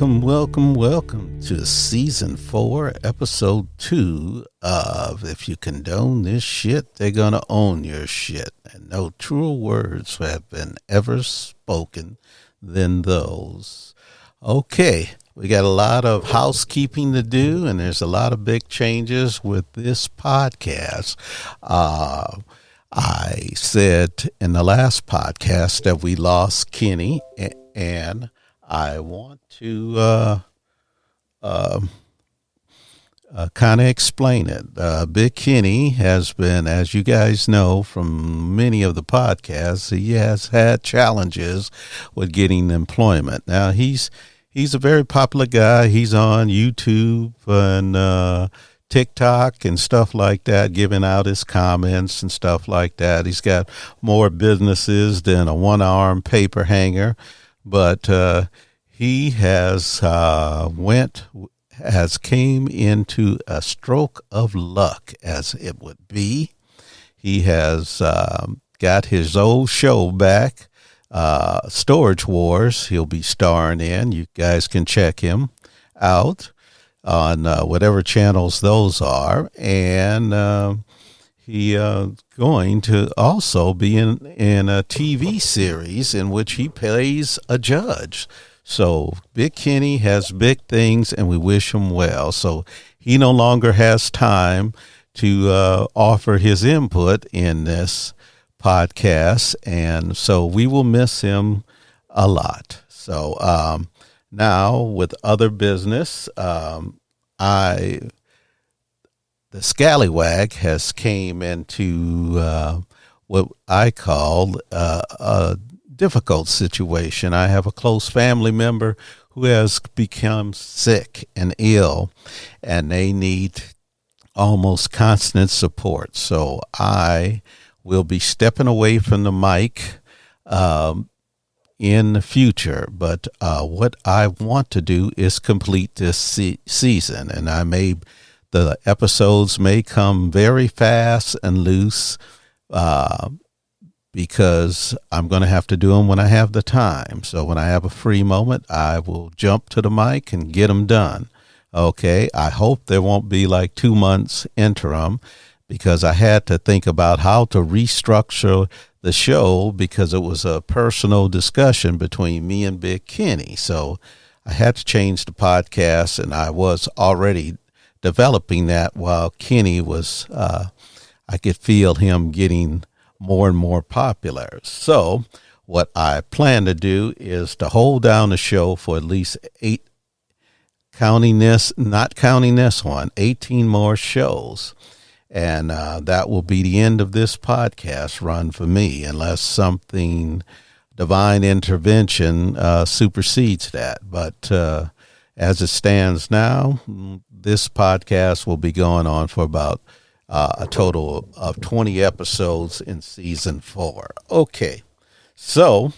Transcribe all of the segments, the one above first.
welcome to season 4, episode 2 of If You Condone This Shit, They're Gonna Own Your Shit. And no truer words have been ever spoken than those. Okay, we got a lot of housekeeping to do, and there's a lot of big changes with this podcast. I said in the last podcast that we lost Kenny, and I want to kind of explain it. Big Kenny has been, as you guys know from many of the podcasts, he has had challenges with getting employment. Now, he's a very popular guy. He's on YouTube and TikTok and stuff like that, giving out his comments and stuff like that. He's got more businesses than a one-arm paper hanger. But he has came into a stroke of luck, as it would be. He has got his old show back, Storage Wars. He'll be starring in. You guys can check him out on whatever channels those are, and he going to also be in a TV series in which he plays a judge. So Big Kenny has big things, and we wish him well. So he no longer has time to offer his input in this podcast, and so we will miss him a lot. So now with other business, the Scalawag has came into what I call a difficult situation. I have a close family member who has become sick and ill, and they need almost constant support. So I will be stepping away from the mic in the future. But what I want to do is complete this season, and the episodes may come very fast and loose because I'm going to have to do them when I have the time. So when I have a free moment, I will jump to the mic and get them done. Okay, I hope there won't be like 2 months interim, because I had to think about how to restructure the show because it was a personal discussion between me and Big Kenny. So I had to change the podcast, and I was already developing that while Kenny was, I could feel him getting more and more popular. So what I plan to do is to hold down the show for at least 18 more shows. And that will be the end of this podcast run for me, unless something divine intervention supersedes that. But as it stands now, this podcast will be going on for about a total of 20 episodes in season 4. Okay, so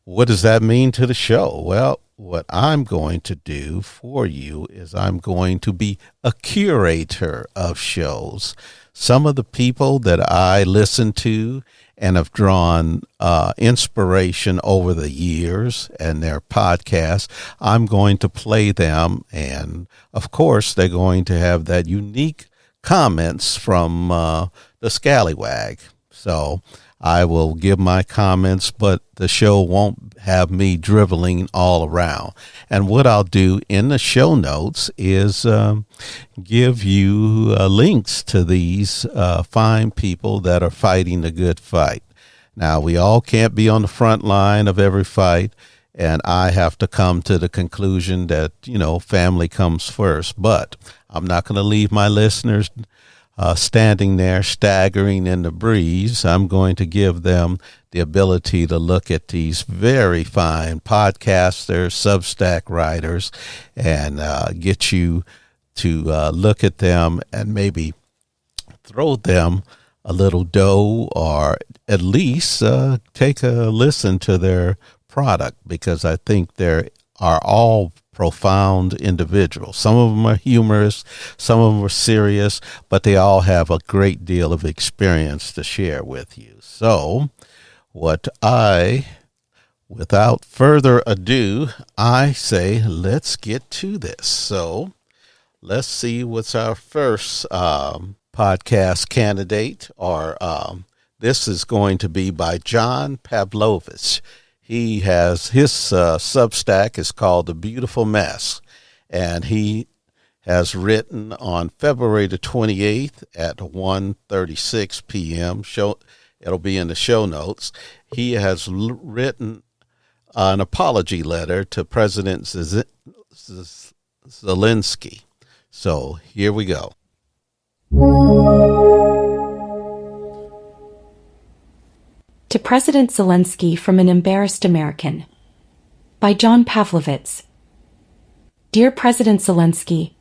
what does that mean to the show? Well, what I'm going to do for you is I'm going to be a curator of shows. Some of the people that I listen to and have drawn inspiration over the years and their podcasts, I'm going to play them. And, of course, they're going to have that unique comments from the Scalawag. So I will give my comments, but the show won't have me dribbling all around. And what I'll do in the show notes is give you links to these fine people that are fighting the good fight. Now, we all can't be on the front line of every fight, and I have to come to the conclusion that, family comes first. But I'm not going to leave my listeners standing there staggering in the breeze. I'm going to give them the ability to look at these very fine podcasters, Substack writers, and get you to look at them and maybe throw them a little dough, or at least take a listen to their product, because I think they are all profound individuals. Some of them are humorous, some of them are serious, but they all have a great deal of experience to share with you. So what I without further ado, I say let's get to this. So let's see what's our first podcast candidate. Or this is going to be by John Pavlovich. He has his Substack is called The Beautiful Mess, and he has written on February the 28th at 1:36 p.m. It'll be in the show notes. He has written an apology letter to President Zelenskyy. So here we go. To President Zelenskyy from an Embarrassed American. By John Pavlovitz. Dear President Zelenskyy,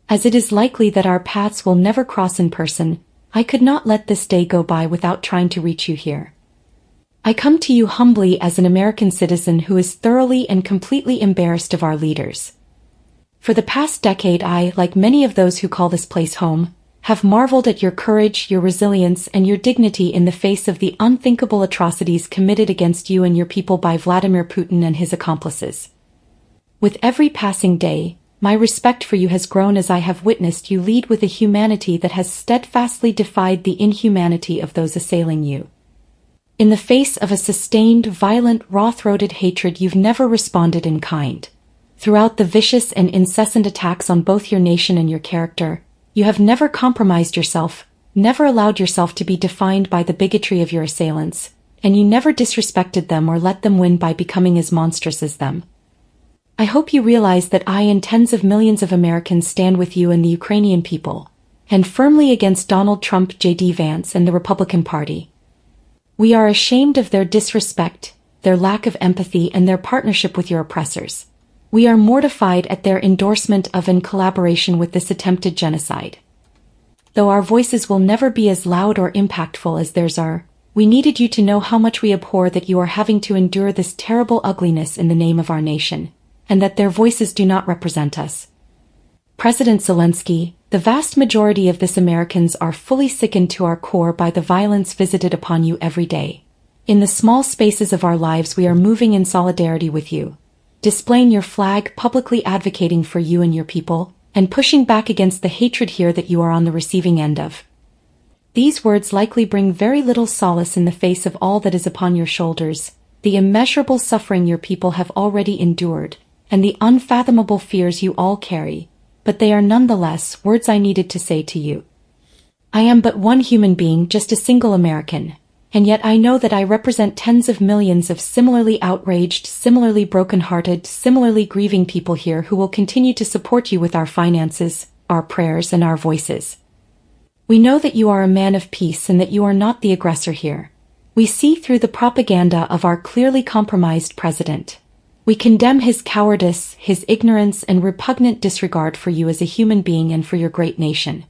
as it is likely that our paths will never cross in person, I could not let this day go by without trying to reach you here. I come to you humbly as an American citizen who is thoroughly and completely embarrassed of our leaders. For the past decade I, like many of those who call this place home, have marveled at your courage, your resilience, and your dignity in the face of the unthinkable atrocities committed against you and your people by Vladimir Putin and his accomplices. With every passing day, my respect for you has grown as I have witnessed you lead with a humanity that has steadfastly defied the inhumanity of those assailing you. In the face of a sustained, violent, raw-throated hatred, you've never responded in kind. Throughout the vicious and incessant attacks on both your nation and your character, you have never compromised yourself, never allowed yourself to be defined by the bigotry of your assailants, and you never disrespected them or let them win by becoming as monstrous as them. I hope you realize that I and tens of millions of Americans stand with you and the Ukrainian people, and firmly against Donald Trump, J.D. Vance, and the Republican Party. We are ashamed of their disrespect, their lack of empathy, and their partnership with your oppressors. We are mortified at their endorsement of and collaboration with this attempted genocide. Though our voices will never be as loud or impactful as theirs are, we needed you to know how much we abhor that you are having to endure this terrible ugliness in the name of our nation, and that their voices do not represent us. President Zelenskyy, the vast majority of this Americans are fully sickened to our core by the violence visited upon you every day. In the small spaces of our lives we are moving in solidarity with you, displaying your flag, publicly advocating for you and your people, and pushing back against the hatred here that you are on the receiving end of. These words likely bring very little solace in the face of all that is upon your shoulders, the immeasurable suffering your people have already endured, and the unfathomable fears you all carry, but they are nonetheless words I needed to say to you. I am but one human being, just a single American, and yet I know that I represent tens of millions of similarly outraged, similarly broken-hearted, similarly grieving people here who will continue to support you with our finances, our prayers, and our voices. We know that you are a man of peace and that you are not the aggressor here. We see through the propaganda of our clearly compromised president. We condemn his cowardice, his ignorance, and repugnant disregard for you as a human being and for your great nation.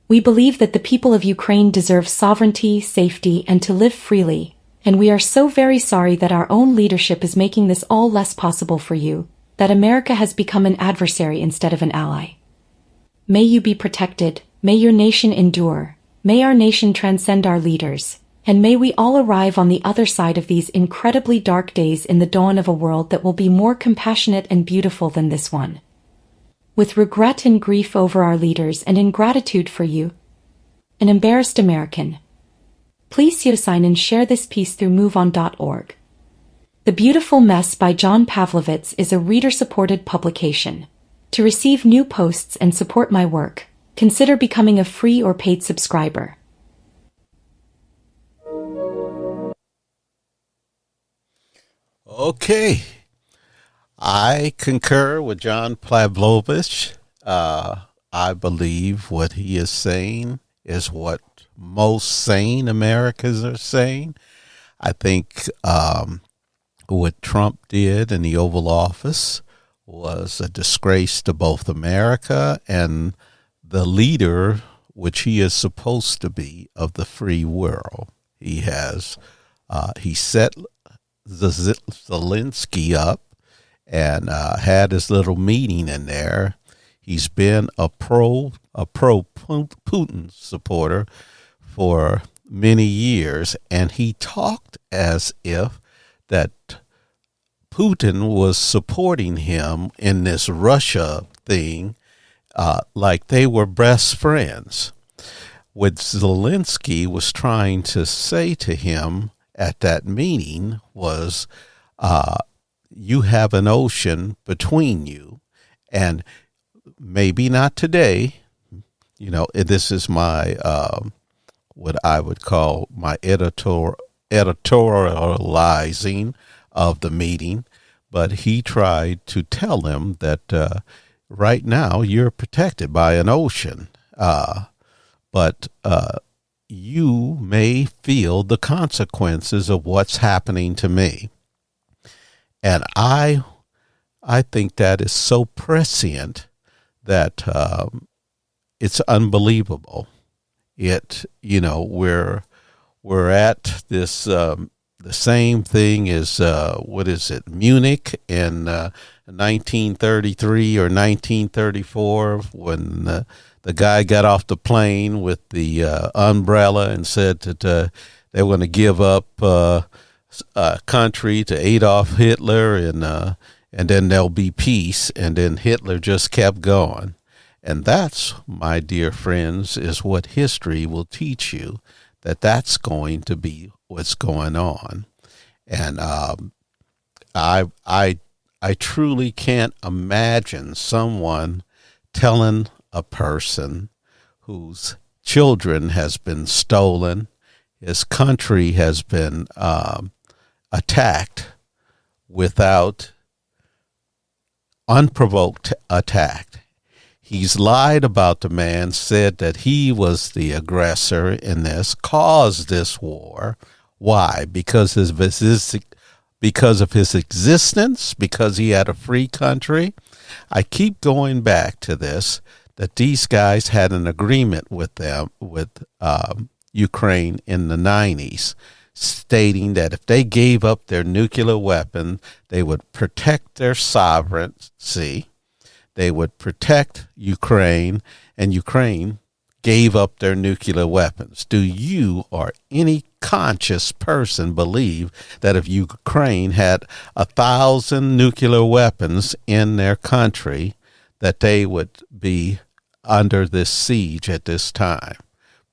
We believe that the people of Ukraine deserve sovereignty, safety, and to live freely, and we are so very sorry that our own leadership is making this all less possible for you, that America has become an adversary instead of an ally. May you be protected, may your nation endure, may our nation transcend our leaders, and may we all arrive on the other side of these incredibly dark days in the dawn of a world that will be more compassionate and beautiful than this one. With regret and grief over our leaders and in gratitude for you, an embarrassed American. Please sign and share this piece through moveon.org. The Beautiful Mess by John Pavlovitz is a reader-supported publication. To receive new posts and support my work, consider becoming a free or paid subscriber. Okay. I concur with John Pavlovich. I believe what he is saying is what most sane Americans are saying. I think what Trump did in the Oval Office was a disgrace to both America and the leader, which he is supposed to be, of the free world. He set Zelenskyy up and had his little meeting in there. He's been a pro Putin supporter for many years, and he talked as if that Putin was supporting him in this Russia thing like they were best friends. What Zelenskyy was trying to say to him at that meeting was, you have an ocean between you, and maybe not today. You know, this is my what I would call my editorializing of the meeting, but he tried to tell him that right now you're protected by an ocean, but you may feel the consequences of what's happening to me. And I think that is so prescient that it's unbelievable. We're at this the same thing as Munich in 1933 or 1934 when the guy got off the plane with the umbrella and said that they were going to give up country to Adolf Hitler and then there'll be peace, and then Hitler just kept going. And that's, my dear friends, is what history will teach you, that's going to be what's going on. And I truly can't imagine someone telling a person whose children has been stolen, his country has been attacked without unprovoked attack. He's lied about the man, said that he was the aggressor in this, caused this war. Why? Because of his existence, because he had a free country. I keep going back to this, that these guys had an agreement with Ukraine in the 90s, stating that if they gave up their nuclear weapon, they would protect their sovereignty. They would protect Ukraine, and Ukraine gave up their nuclear weapons. Do you or any conscious person believe that if Ukraine had 1,000 nuclear weapons in their country, that they would be under this siege at this time?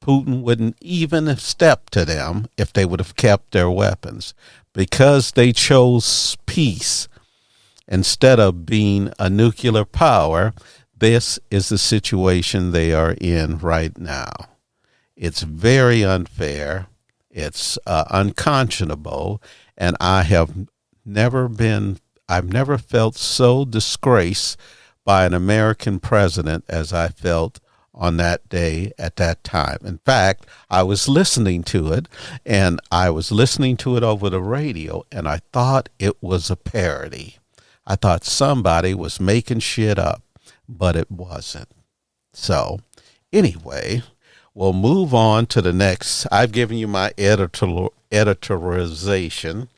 Putin wouldn't even have stepped to them if they would have kept their weapons, because they chose peace. Instead of being a nuclear power, this is the situation they are in right now. It's very unfair. It's unconscionable. And I've never felt so disgraced by an American president as I felt on that day at that time. In fact, I was listening to it, and I was listening to it over the radio, and I thought it was a parody. I thought somebody was making shit up, but it wasn't. So anyway, we'll move on to the next. I've given you my editorialization,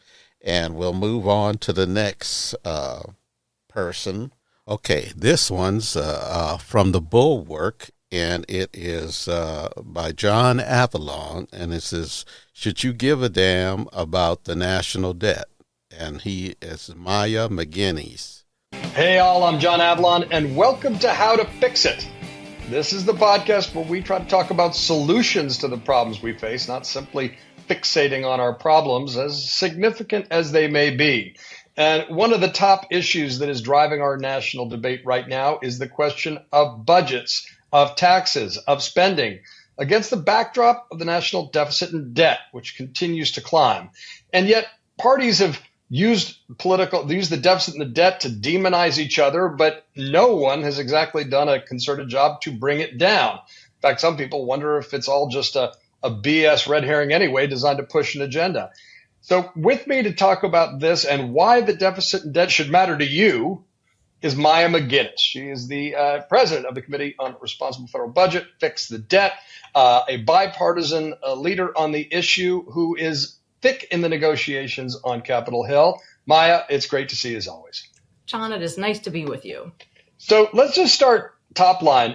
and we'll move on to the next person. Okay, this one's from the Bulwark, and it is by John Avalon, and it says, should you give a damn about the national debt? And he is Maya MacGuineas. Hey all, I'm John Avalon, and welcome to How to Fix It. This is the podcast where we try to talk about solutions to the problems we face, not simply fixating on our problems, as significant as they may be. And one of the top issues that is driving our national debate right now is the question of budgets, of taxes, of spending, against the backdrop of the national deficit and debt, which continues to climb. And yet parties have used the deficit and the debt to demonize each other, but no one has exactly done a concerted job to bring it down. In fact, some people wonder if it's all just a BS red herring anyway, designed to push an agenda. So with me to talk about this and why the deficit and debt should matter to you is Maya MacGuineas. She is the president of the Committee on Responsible Federal Budget, Fix the Debt, a bipartisan leader on the issue who is thick in the negotiations on Capitol Hill. Maya, it's great to see you as always. John, it is nice to be with you. So let's just start top line.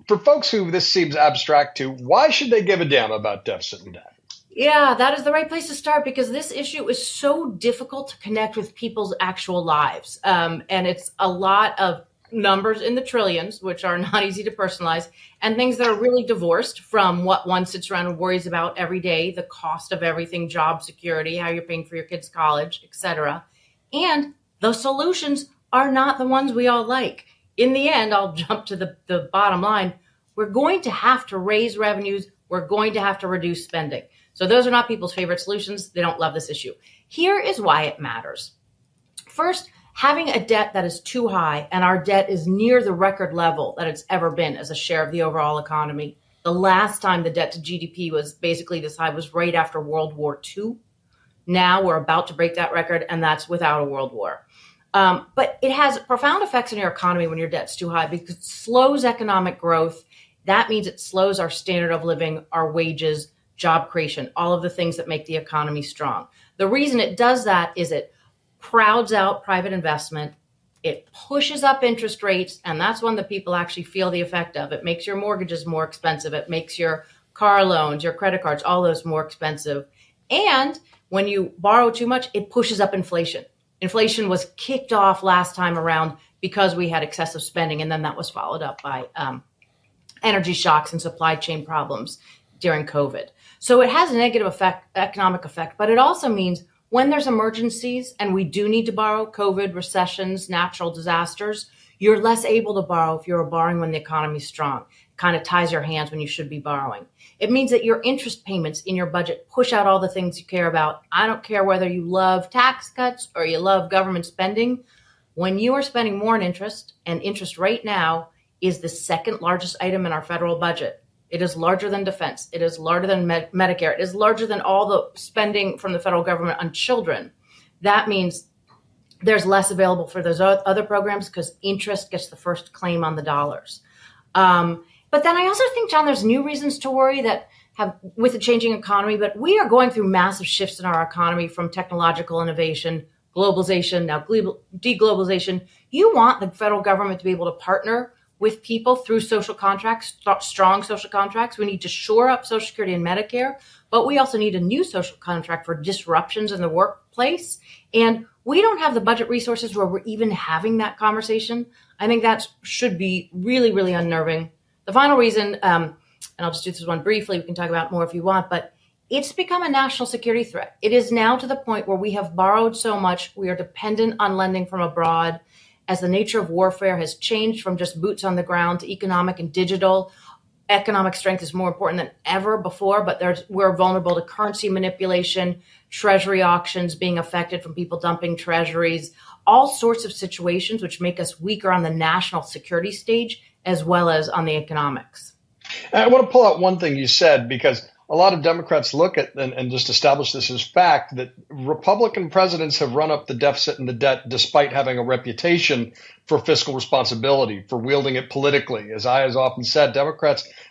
For folks who this seems abstract to, why should they give a damn about deficit and debt? Yeah, that is the right place to start because this issue is so difficult to connect with people's actual lives. And it's a lot of numbers in the trillions, which are not easy to personalize, and things that are really divorced from what one sits around and worries about every day, the cost of everything, job security, how you're paying for your kids' college, etc. And the solutions are not the ones we all like. In the end, I'll jump to the bottom line. We're going to have to raise revenues. We're going to have to reduce spending. So those are not people's favorite solutions. They don't love this issue. Here is why it matters. First, having a debt that is too high, and our debt is near the record level that it's ever been as a share of the overall economy. The last time the debt to GDP was basically this high was right after World War II. Now we're about to break that record, and that's without a world war. But it has profound effects on your economy when your debt's too high because it slows economic growth. That means it slows our standard of living, our wages, job creation, all of the things that make the economy strong. The reason it does that is it crowds out private investment. It pushes up interest rates, and that's one that people actually feel the effect of. It makes your mortgages more expensive. It makes your car loans, your credit cards, all those more expensive. And when you borrow too much, it pushes up inflation. Inflation was kicked off last time around because we had excessive spending, and then that was followed up by energy shocks and supply chain problems during COVID. So it has a negative economic effect, but it also means when there's emergencies and we do need to borrow, COVID, recessions, natural disasters, you're less able to borrow if you're borrowing when the economy's strong. It kind of ties your hands when you should be borrowing. It means that your interest payments in your budget push out all the things you care about. I don't care whether you love tax cuts or you love government spending. When you are spending more in interest, and interest right now is the second largest item in our federal budget. It is larger than defense. It is larger than Medicare. It is larger than all the spending from the federal government on children. That means there's less available for those other programs because interest gets the first claim on the dollars. But then I also think, John, there's new reasons to worry that have with the changing economy, but we are going through massive shifts in our economy from technological innovation, globalization, now deglobalization. You want the federal government to be able to partner with people through social contracts, strong social contracts. We need to shore up Social Security and Medicare, but we also need a new social contract for disruptions in the workplace. And we don't have the budget resources where we're even having that conversation. I think that should be really, really unnerving. The final reason, and I'll just do this one briefly, we can talk about it more if you want, but it's become a national security threat. It is now to the point where we have borrowed so much, we are dependent on lending from abroad. As the nature of warfare has changed from just boots on the ground to economic and digital, economic strength is more important than ever before, but we're vulnerable to currency manipulation, treasury auctions being affected from people dumping treasuries, all sorts of situations which make us weaker on the national security stage as well as on the economics. I want to pull out one thing you said, because a lot of Democrats look at and just establish this as fact that Republican presidents have run up the deficit and the debt despite having a reputation for fiscal responsibility, for wielding it politically. As I has often said,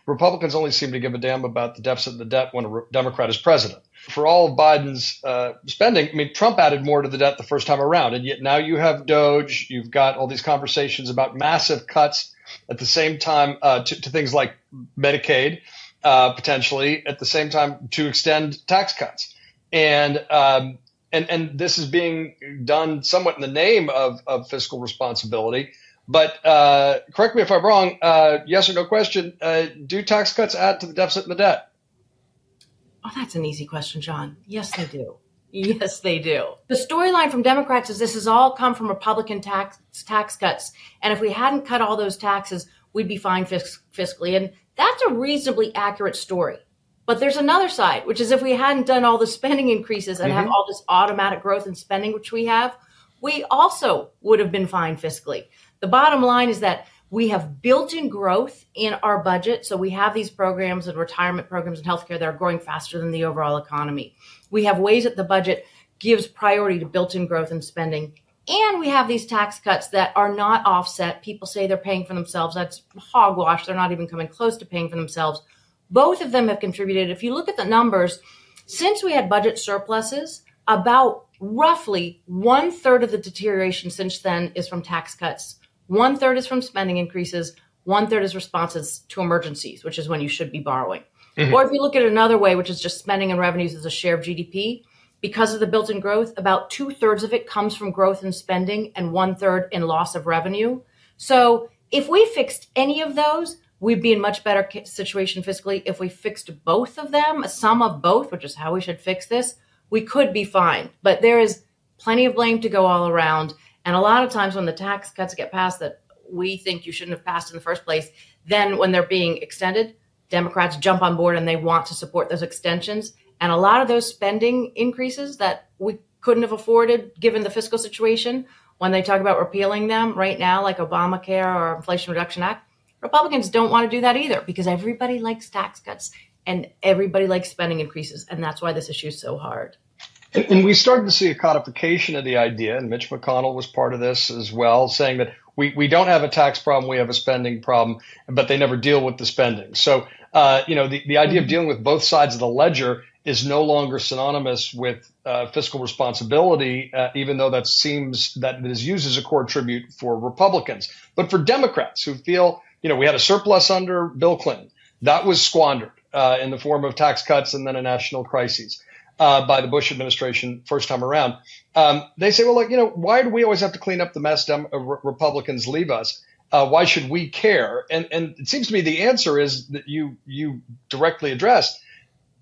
Republicans only seem to give a damn about the deficit and the debt when a Democrat is president. For all of Biden's spending, I mean, Trump added more to the debt the first time around, and yet now you have Doge, you've got all these conversations about massive cuts at the same time to things like Medicaid. Potentially at the same time to extend tax cuts. And this is being done somewhat in the name of fiscal responsibility. But correct me if I'm wrong, yes or no question, do tax cuts add to the deficit and the debt? Oh, that's an easy question, John. Yes, they do. Yes, they do. The storyline from Democrats is this has all come from Republican tax cuts. And if we hadn't cut all those taxes, we'd be fine fiscally. And that's a reasonably accurate story. But there's another side, which is if we hadn't done all the spending increases and have all this automatic growth in spending, which we have, we also would have been fine fiscally. The bottom line is that we have built-in growth in our budget. So we have these programs and retirement programs and healthcare that are growing faster than the overall economy. We have ways that the budget gives priority to built-in growth and spending. And we have these tax cuts that are not offset. People say they're paying for themselves. That's hogwash. They're not even coming close to paying for themselves. Both of them have contributed. If you look at the numbers, since we had budget surpluses, about roughly 1/3 of the deterioration since then is from tax cuts. 1/3 is from spending increases. 1/3 is responses to emergencies, which is when you should be borrowing. Mhm. Or if you look at it another way, which is just spending and revenues as a share of GDP, because of the built-in growth, about 2/3 of it comes from growth in spending and 1/3 in loss of revenue. So if we fixed any of those, we'd be in much better situation fiscally. If we fixed both of them, a sum of both, which is how we should fix this, we could be fine. But there is plenty of blame to go all around. And a lot of times when the tax cuts get passed that we think you shouldn't have passed in the first place, then when they're being extended, Democrats jump on board and they want to support those extensions. And a lot of those spending increases that we couldn't have afforded given the fiscal situation, when they talk about repealing them right now, like Obamacare or Inflation Reduction Act, Republicans don't want to do that either because everybody likes tax cuts and everybody likes spending increases. And that's why this issue is so hard. And we started to see a codification of the idea, and Mitch McConnell was part of this as well, saying that we don't have a tax problem, we have a spending problem, but they never deal with the spending. So, the idea of dealing with both sides of the ledger is no longer synonymous with fiscal responsibility, even though that seems that it is used as a core tribute for Republicans. But for Democrats who feel, we had a surplus under Bill Clinton, that was squandered in the form of tax cuts and then a national crisis. By the Bush administration first time around. They say, well, why do we always have to clean up the mess Republicans leave us? Why should we care? And it seems to me the answer is that you directly addressed.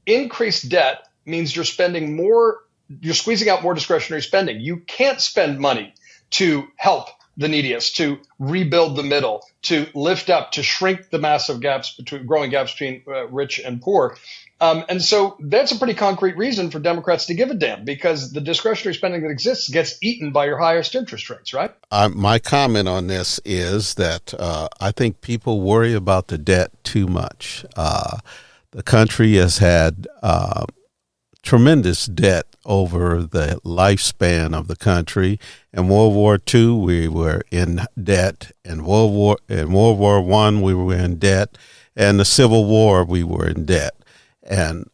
Increased debt means you're spending more, you're squeezing out more discretionary spending. You can't spend money to help the neediest, to rebuild the middle, to lift up, to shrink the massive growing gaps between rich and poor. And so that's a pretty concrete reason for Democrats to give a damn, because the discretionary spending that exists gets eaten by your highest interest rates, right? My comment on this is that I think people worry about the debt too much. The country has had tremendous debt over the lifespan of the country. In World War II, we were in debt. In World War I, we were in debt. And the Civil War, we were in debt. And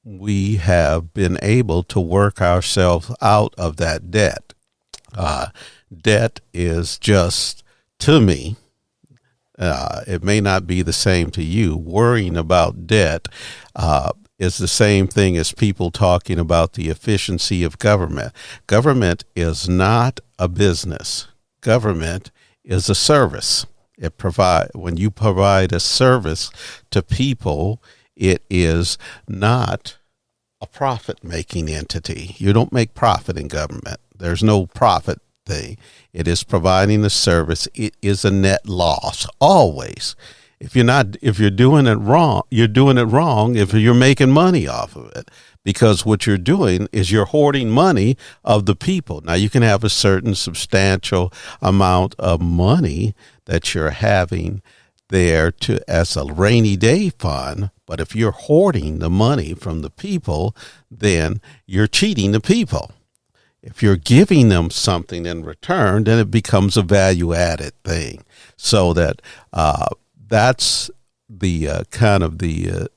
we have been able to work ourselves out of that debt. Debt is just, to me, it may not be the same to you. Worrying about debt is the same thing as people talking about the efficiency of government. Government is not a business. Government is a service. When you provide a service to people, it is not a profit-making entity. You don't make profit in government. There's no profit thing. It is providing a service. It is a net loss always. If you're doing it wrong, you're doing it wrong if you're making money off of it, because what you're doing is you're hoarding money of the people. Now, you can have a certain substantial amount of money that you're having there as a rainy day fund, but if you're hoarding the money from the people, then you're cheating the people. If you're giving them something in return, then it becomes a value-added thing. So that's the kind of the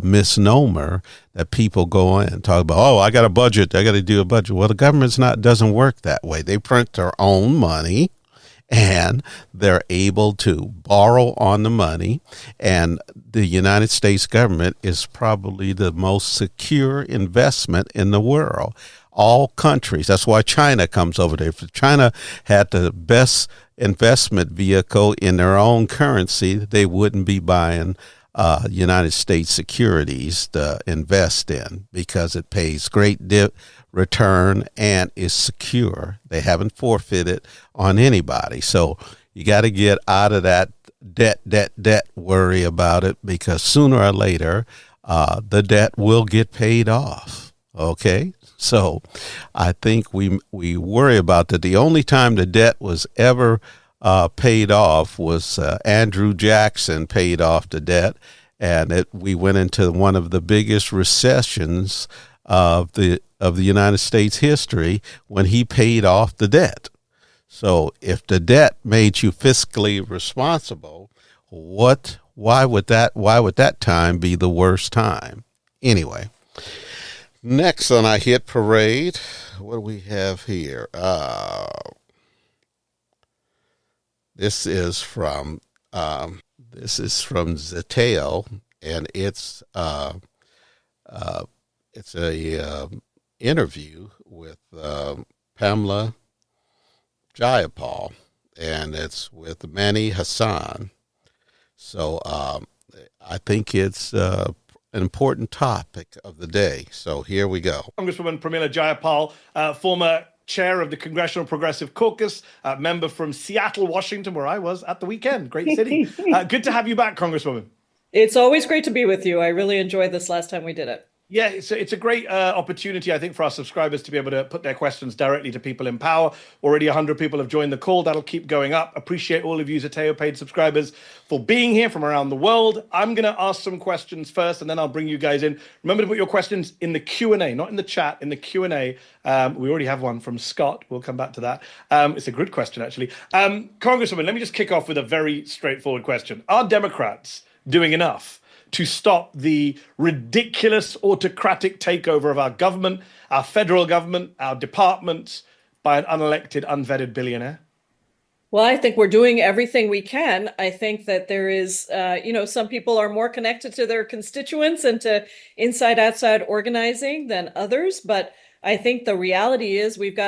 misnomer that people go in and talk about. Oh, I got a budget. I got to do a budget. Well, the government's doesn't work that way. They print their own money, and they're able to borrow on the money. And the United States government is probably the most secure investment in the world. All countries, that's why China comes over there. If China had the best investment vehicle in their own currency, they wouldn't be buying United States securities to invest in, because it pays great return and is secure. They haven't forfeited on anybody. So you got to get out of that debt worry about it, because sooner or later the debt will get paid off. Okay? So I think we worry about that. The only time the debt was ever paid off was Andrew Jackson paid off the debt, and we went into one of the biggest recessions of the United States history when he paid off the debt. So if the debt made you fiscally responsible, why would that time be the worst time? Anyway. Next on our hit parade, what do we have here? This is from Zeteo, and it's a interview with Pamela Jayapal, and it's with Mani Hassan. So I think it's an important topic of the day. So here we go. Congresswoman Pramila Jayapal, former chair of the Congressional Progressive Caucus, member from Seattle, Washington, where I was at the weekend. Great city. Good to have you back, Congresswoman. It's always great to be with you. I really enjoyed this last time we did it. Yeah, it's a great opportunity, I think, for our subscribers to be able to put their questions directly to people in power. Already 100 people have joined the call. That'll keep going up. Appreciate all of you Zateo paid subscribers for being here from around the world. I'm going to ask some questions first, and then I'll bring you guys in. Remember to put your questions in the Q&A, not in the chat, in the Q&A. We already have one from Scott. We'll come back to that. It's a good question, actually. Congresswoman, let me just kick off with a very straightforward question. Are Democrats doing enough to stop the ridiculous autocratic takeover of our government, our federal government, our departments by an unelected, unvetted billionaire? Well, I think we're doing everything we can. I think that there is, some people are more connected to their constituents and to inside-outside organizing than others. But I think the reality is we've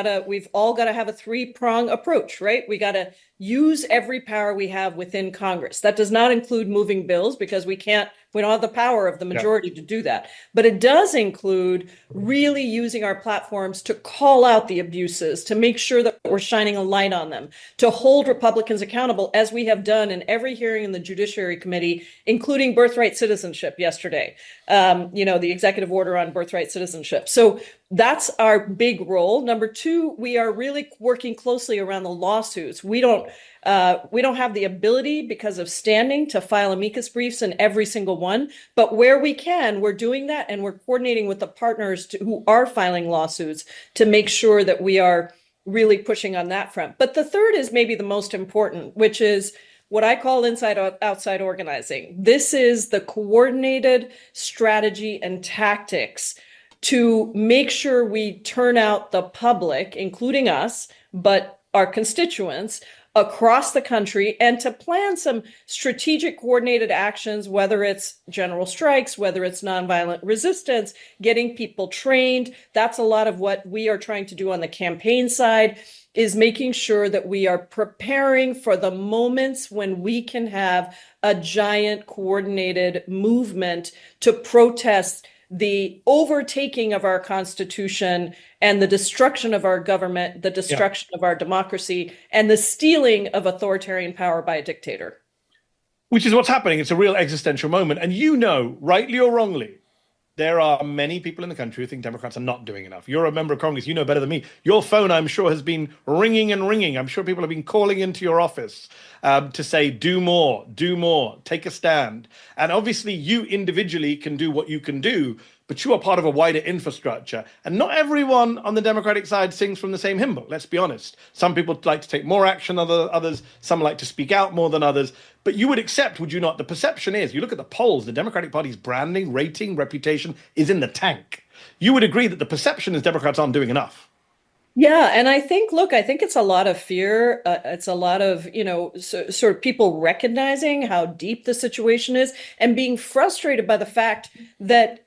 all got to have a three-prong approach, right? We got to use every power we have within Congress. That does not include moving bills because we don't have the power of the majority to do that. But it does include really using our platforms to call out the abuses, to make sure that we're shining a light on them, to hold Republicans accountable, as we have done in every hearing in the Judiciary Committee, including birthright citizenship yesterday, the executive order on birthright citizenship. So that's our big role. Number two, we are really working closely around the lawsuits. We don't have the ability because of standing to file amicus briefs in every single one, but where we can, we're doing that, and we're coordinating with the partners who are filing lawsuits to make sure that we are really pushing on that front. But the third is maybe the most important, which is what I call inside-outside organizing. This is the coordinated strategy and tactics to make sure we turn out the public, including us, but our constituents, across the country, and to plan some strategic coordinated actions, whether it's general strikes, whether it's nonviolent resistance, getting people trained. That's a lot of what we are trying to do on the campaign side, is making sure that we are preparing for the moments when we can have a giant coordinated movement to protest the overtaking of our Constitution and the destruction of our government, the destruction of our democracy, and the stealing of authoritarian power by a dictator. Which is what's happening. It's a real existential moment. And rightly or wrongly, there are many people in the country who think Democrats are not doing enough. You're a member of Congress. You know better than me. Your phone, I'm sure, has been ringing and ringing. I'm sure people have been calling into your office to say, do more, take a stand. And obviously, you individually can do what you can do, but you are part of a wider infrastructure. And not everyone on the Democratic side sings from the same hymn book, let's be honest. Some people like to take more action than others. Some like to speak out more than others. But you would accept, would you not? The perception is, you look at the polls, the Democratic Party's branding, rating, reputation is in the tank. You would agree that the perception is Democrats aren't doing enough. Yeah, and I think it's a lot of fear. It's a lot of, sort of people recognizing how deep the situation is and being frustrated by the fact that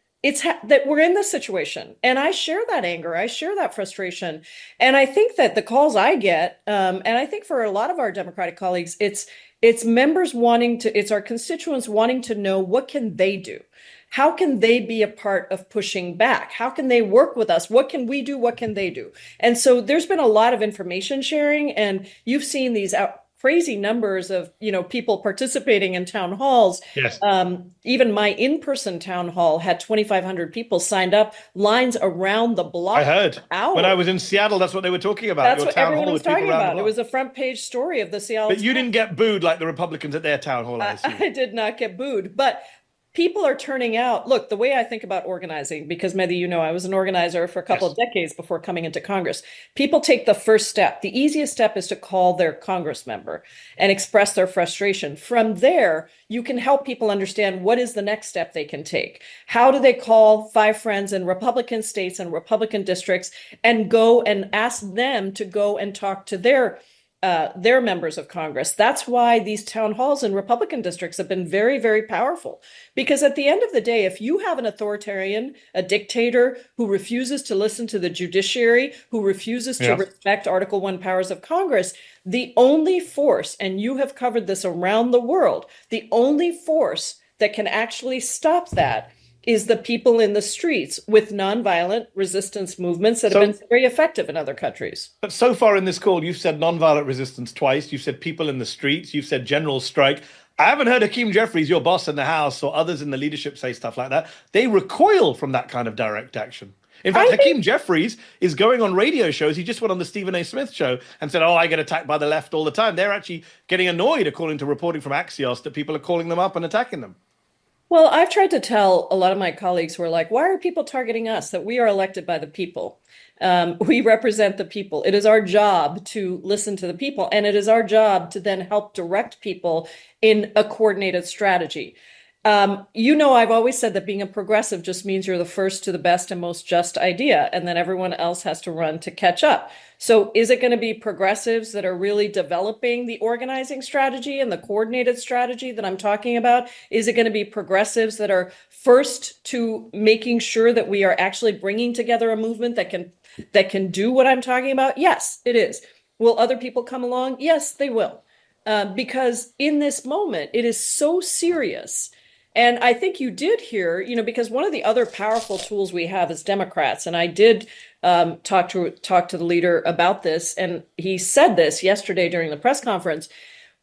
that we're in this situation. And I share that anger. I share that frustration. And I think that the calls I get, and I think for a lot of our Democratic colleagues, it's our constituents wanting to know, what can they do? How can they be a part of pushing back? How can they work with us? What can we do? What can they do? And so there's been a lot of information sharing, and you've seen these crazy numbers of, people participating in town halls. Yes. Even my in-person town hall had 2,500 people signed up, lines around the block. I heard. When I was in Seattle, that's what they were talking about. That's your what town everyone hall was talking about. It was a front page story of the Seattle. But you didn't get booed like the Republicans at their town hall, I assume. I did not get booed, but people are turning out. Look, the way I think about organizing, because Mehdi, I was an organizer for a couple of decades before coming into Congress. People take the first step. The easiest step is to call their Congress member and express their frustration. From there, you can help people understand what is the next step they can take. How do they call 5 friends in Republican states and Republican districts and go and ask them to go and talk to their their members of Congress. That's why these town halls in Republican districts have been very, very powerful. Because at the end of the day, if you have an authoritarian, a dictator who refuses to listen to the judiciary, who refuses to respect Article 1 powers of Congress, the only force, and you have covered this around the world, the only force that can actually stop that is the people in the streets with nonviolent resistance movements that have been very effective in other countries. But so far in this call, you've said nonviolent resistance twice. You've said people in the streets. You've said general strike. I haven't heard Hakeem Jeffries, your boss in the House, or others in the leadership say stuff like that. They recoil from that kind of direct action. In fact, Hakeem Jeffries is going on radio shows. He just went on the Stephen A. Smith show and said, I get attacked by the left all the time. They're actually getting annoyed, according to reporting from Axios, that people are calling them up and attacking them. Well, I've tried to tell a lot of my colleagues who are like, why are people targeting us? That we are elected by the people. We represent the people. It is our job to listen to the people, and it is our job to then help direct people in a coordinated strategy. I've always said that being a progressive just means you're the first to the best and most just idea, and then everyone else has to run to catch up. So is it going to be progressives that are really developing the organizing strategy and the coordinated strategy that I'm talking about? Is it going to be progressives that are first to making sure that we are actually bringing together a movement that can do what I'm talking about? Yes, it is. Will other people come along? Yes, they will. Because in this moment, it is so serious. And I think you did hear, because one of the other powerful tools we have as Democrats, and I did talk to the leader about this, and he said this yesterday during the press conference,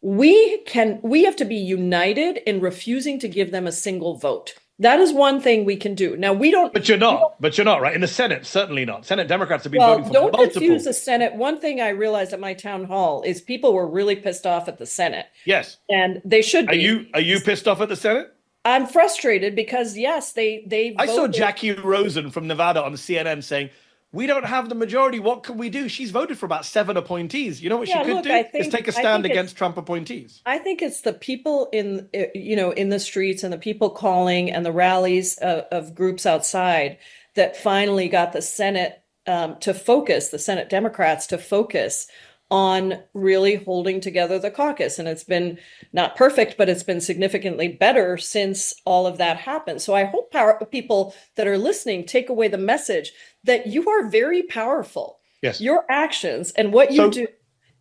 we have to be united in refusing to give them a single vote. That is one thing we can do. Now, we don't... But you're not, right? In the Senate, certainly not. Senate Democrats have been voting for multiple... Don't confuse the Senate. One thing I realized at my town hall is people were really pissed off at the Senate. Yes. And they should be. Are you pissed off at the Senate? I'm frustrated because, yes, they I saw Jackie Rosen from Nevada on CNN saying, we don't have the majority. What can we do? She's voted for about 7 appointees. You know what she could do? Is take a stand against Trump appointees. I think it's the people in the streets and the people calling and the rallies of groups outside that finally got the Senate to focus, the Senate Democrats to focus on really holding together the caucus. And it's been not perfect, but it's been significantly better since all of that happened. So I hope people that are listening take away the message that you are very powerful. Yes. Your actions and what you do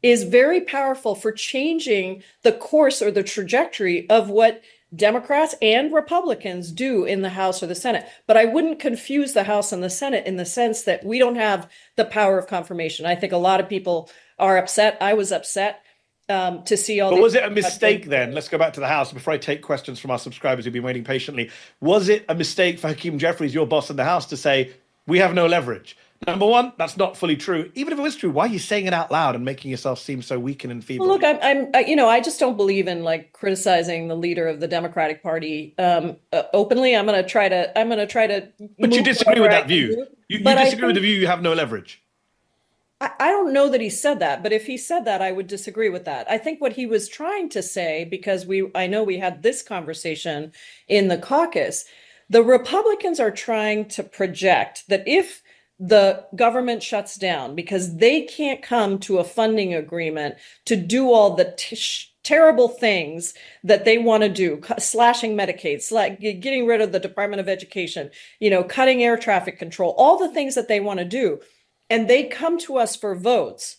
is very powerful for changing the course or the trajectory of what Democrats and Republicans do in the House or the Senate. But I wouldn't confuse the House and the Senate in the sense that we don't have the power of confirmation. I think a lot of people are upset. I was upset to see all. But was it a mistake then? Let's go back to the House before I take questions from our subscribers who've been waiting patiently. Was it a mistake for Hakeem Jeffries, your boss in the House, to say, we have no leverage? Number one, that's not fully true. Even if it was true, why are you saying it out loud and making yourself seem so weak and enfeebled? Well, look, I just don't believe in criticizing the leader of the Democratic Party openly. I'm going to try to. But you disagree with that view. You disagree with the view you have no leverage. I don't know that he said that, but if he said that, I would disagree with that. I think what he was trying to say, because I know we had this conversation in the caucus, the Republicans are trying to project that if the government shuts down because they can't come to a funding agreement to do all the terrible things that they want to do, slashing Medicaid, getting rid of the Department of Education, cutting air traffic control, all the things that they want to do, and they come to us for votes,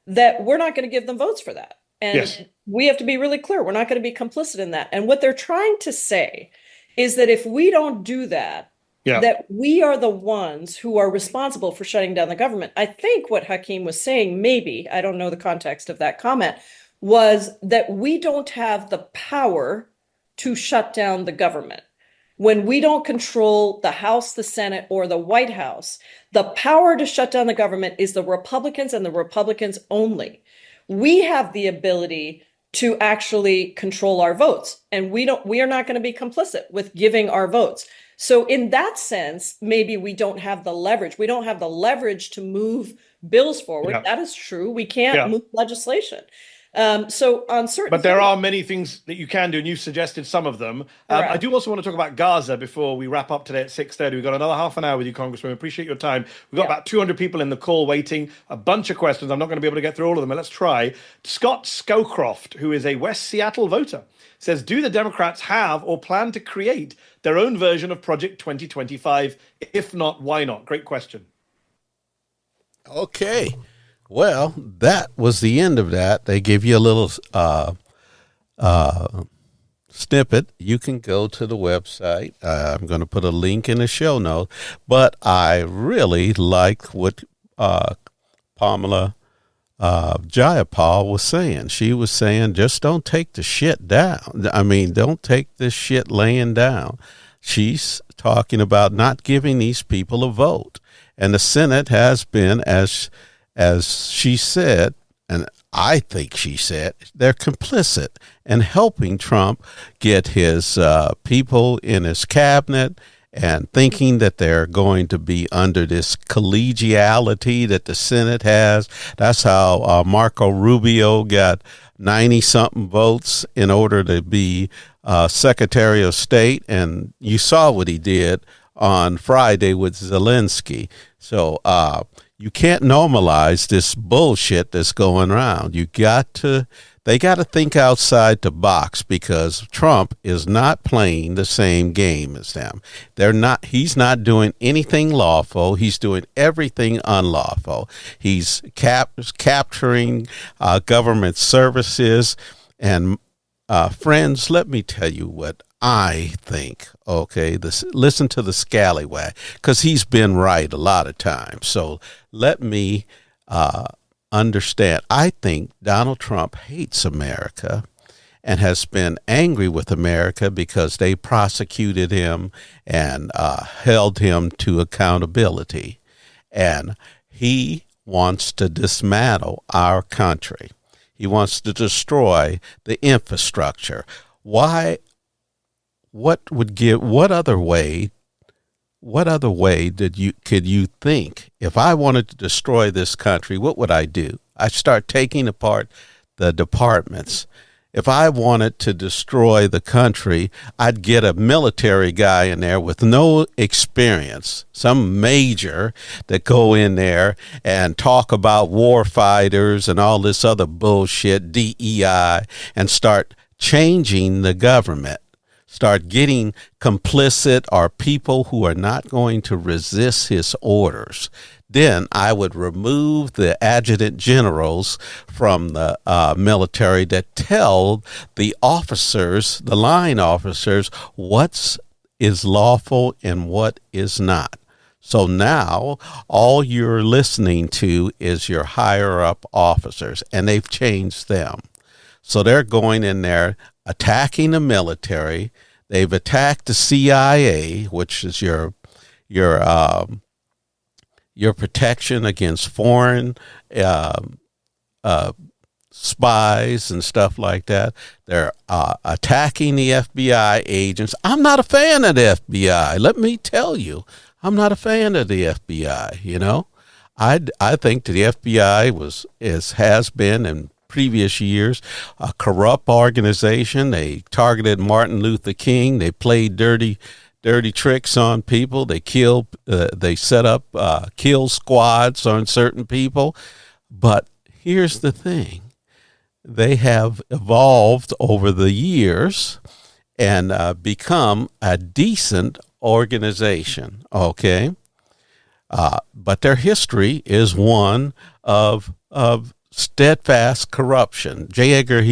that we're not going to give them votes for that. And we have to be really clear. We're not going to be complicit in that. And what they're trying to say is that if we don't do that, that we are the ones who are responsible for shutting down the government. I think what Hakeem was saying, maybe, I don't know the context of that comment, was that we don't have the power to shut down the government. When we don't control the House, the Senate, or the White House, the power to shut down the government is the Republicans and the Republicans only. We have the ability to actually control our votes, and we are not going to be complicit with giving our votes. So in that sense, maybe we don't have the leverage. We don't have the leverage to move bills forward. That is true. We can't move legislation. So on certain, but there are many things that you can do, and you've suggested some of them. I do also want to talk about Gaza before we wrap up today at 6:30. We've got another half an hour with you, Congresswoman. Appreciate your time. We've got about 200 people in the call waiting, a bunch of questions. I'm not going to be able to get through all of them, but let's try. Scott Scowcroft, who is a West Seattle voter, says, do the Democrats have or plan to create their own version of Project 2025? If not, why not? Great question. Okay. Well, that was the end of that. They give you a little snippet. You can go to the website. I'm going to put a link in the show note. But I really liked what Pamela Jayapal was saying. She was saying, just don't take the shit down. I mean, don't take this shit laying down. She's talking about not giving these people a vote. And the Senate has been, as she said, and I think she said, they're complicit in helping Trump get his people in his cabinet and thinking that they're going to be under this collegiality that the Senate has. That's how Marco Rubio got 90-something votes in order to be Secretary of State. And you saw what he did on Friday with Zelenskyy. So you can't normalize this bullshit that's going around. They got to think outside the box, because Trump is not playing the same game as them. He's not doing anything lawful. He's doing everything unlawful. He's capturing government services. And friends, let me tell you what I think. Okay, listen to the Scalawag, because he's been right a lot of times. So let me understand. I think Donald Trump hates America and has been angry with America because they prosecuted him and held him to accountability. And he wants to dismantle our country. He wants to destroy the infrastructure. Why? What other way could you think? If I wanted to destroy this country, what would I do? I'd start taking apart the departments. If I wanted to destroy the country, I'd get a military guy in there with no experience, some major, that go in there and talk about war fighters and all this other bullshit, DEI, and start changing the government. Start getting complicit or people who are not going to resist his orders. Then I would remove the adjutant generals from the military that tell the officers, the line officers, what is lawful and what is not. So now all you're listening to is your higher up officers, and they've changed them. So they're going in there attacking the military. They've attacked the CIA, which is your protection against foreign spies and stuff like that. They're attacking the FBI agents. I'm not a fan of the FBI. Let me tell you, I'm not a fan of the FBI. You know, I think the FBI has been and previous years a corrupt organization. They targeted Martin Luther King. They played dirty tricks on people. They set up kill squads on certain people. But here's the thing. They have evolved over the years and become a decent organization. Okay. But their history is one of steadfast corruption. J. Edgar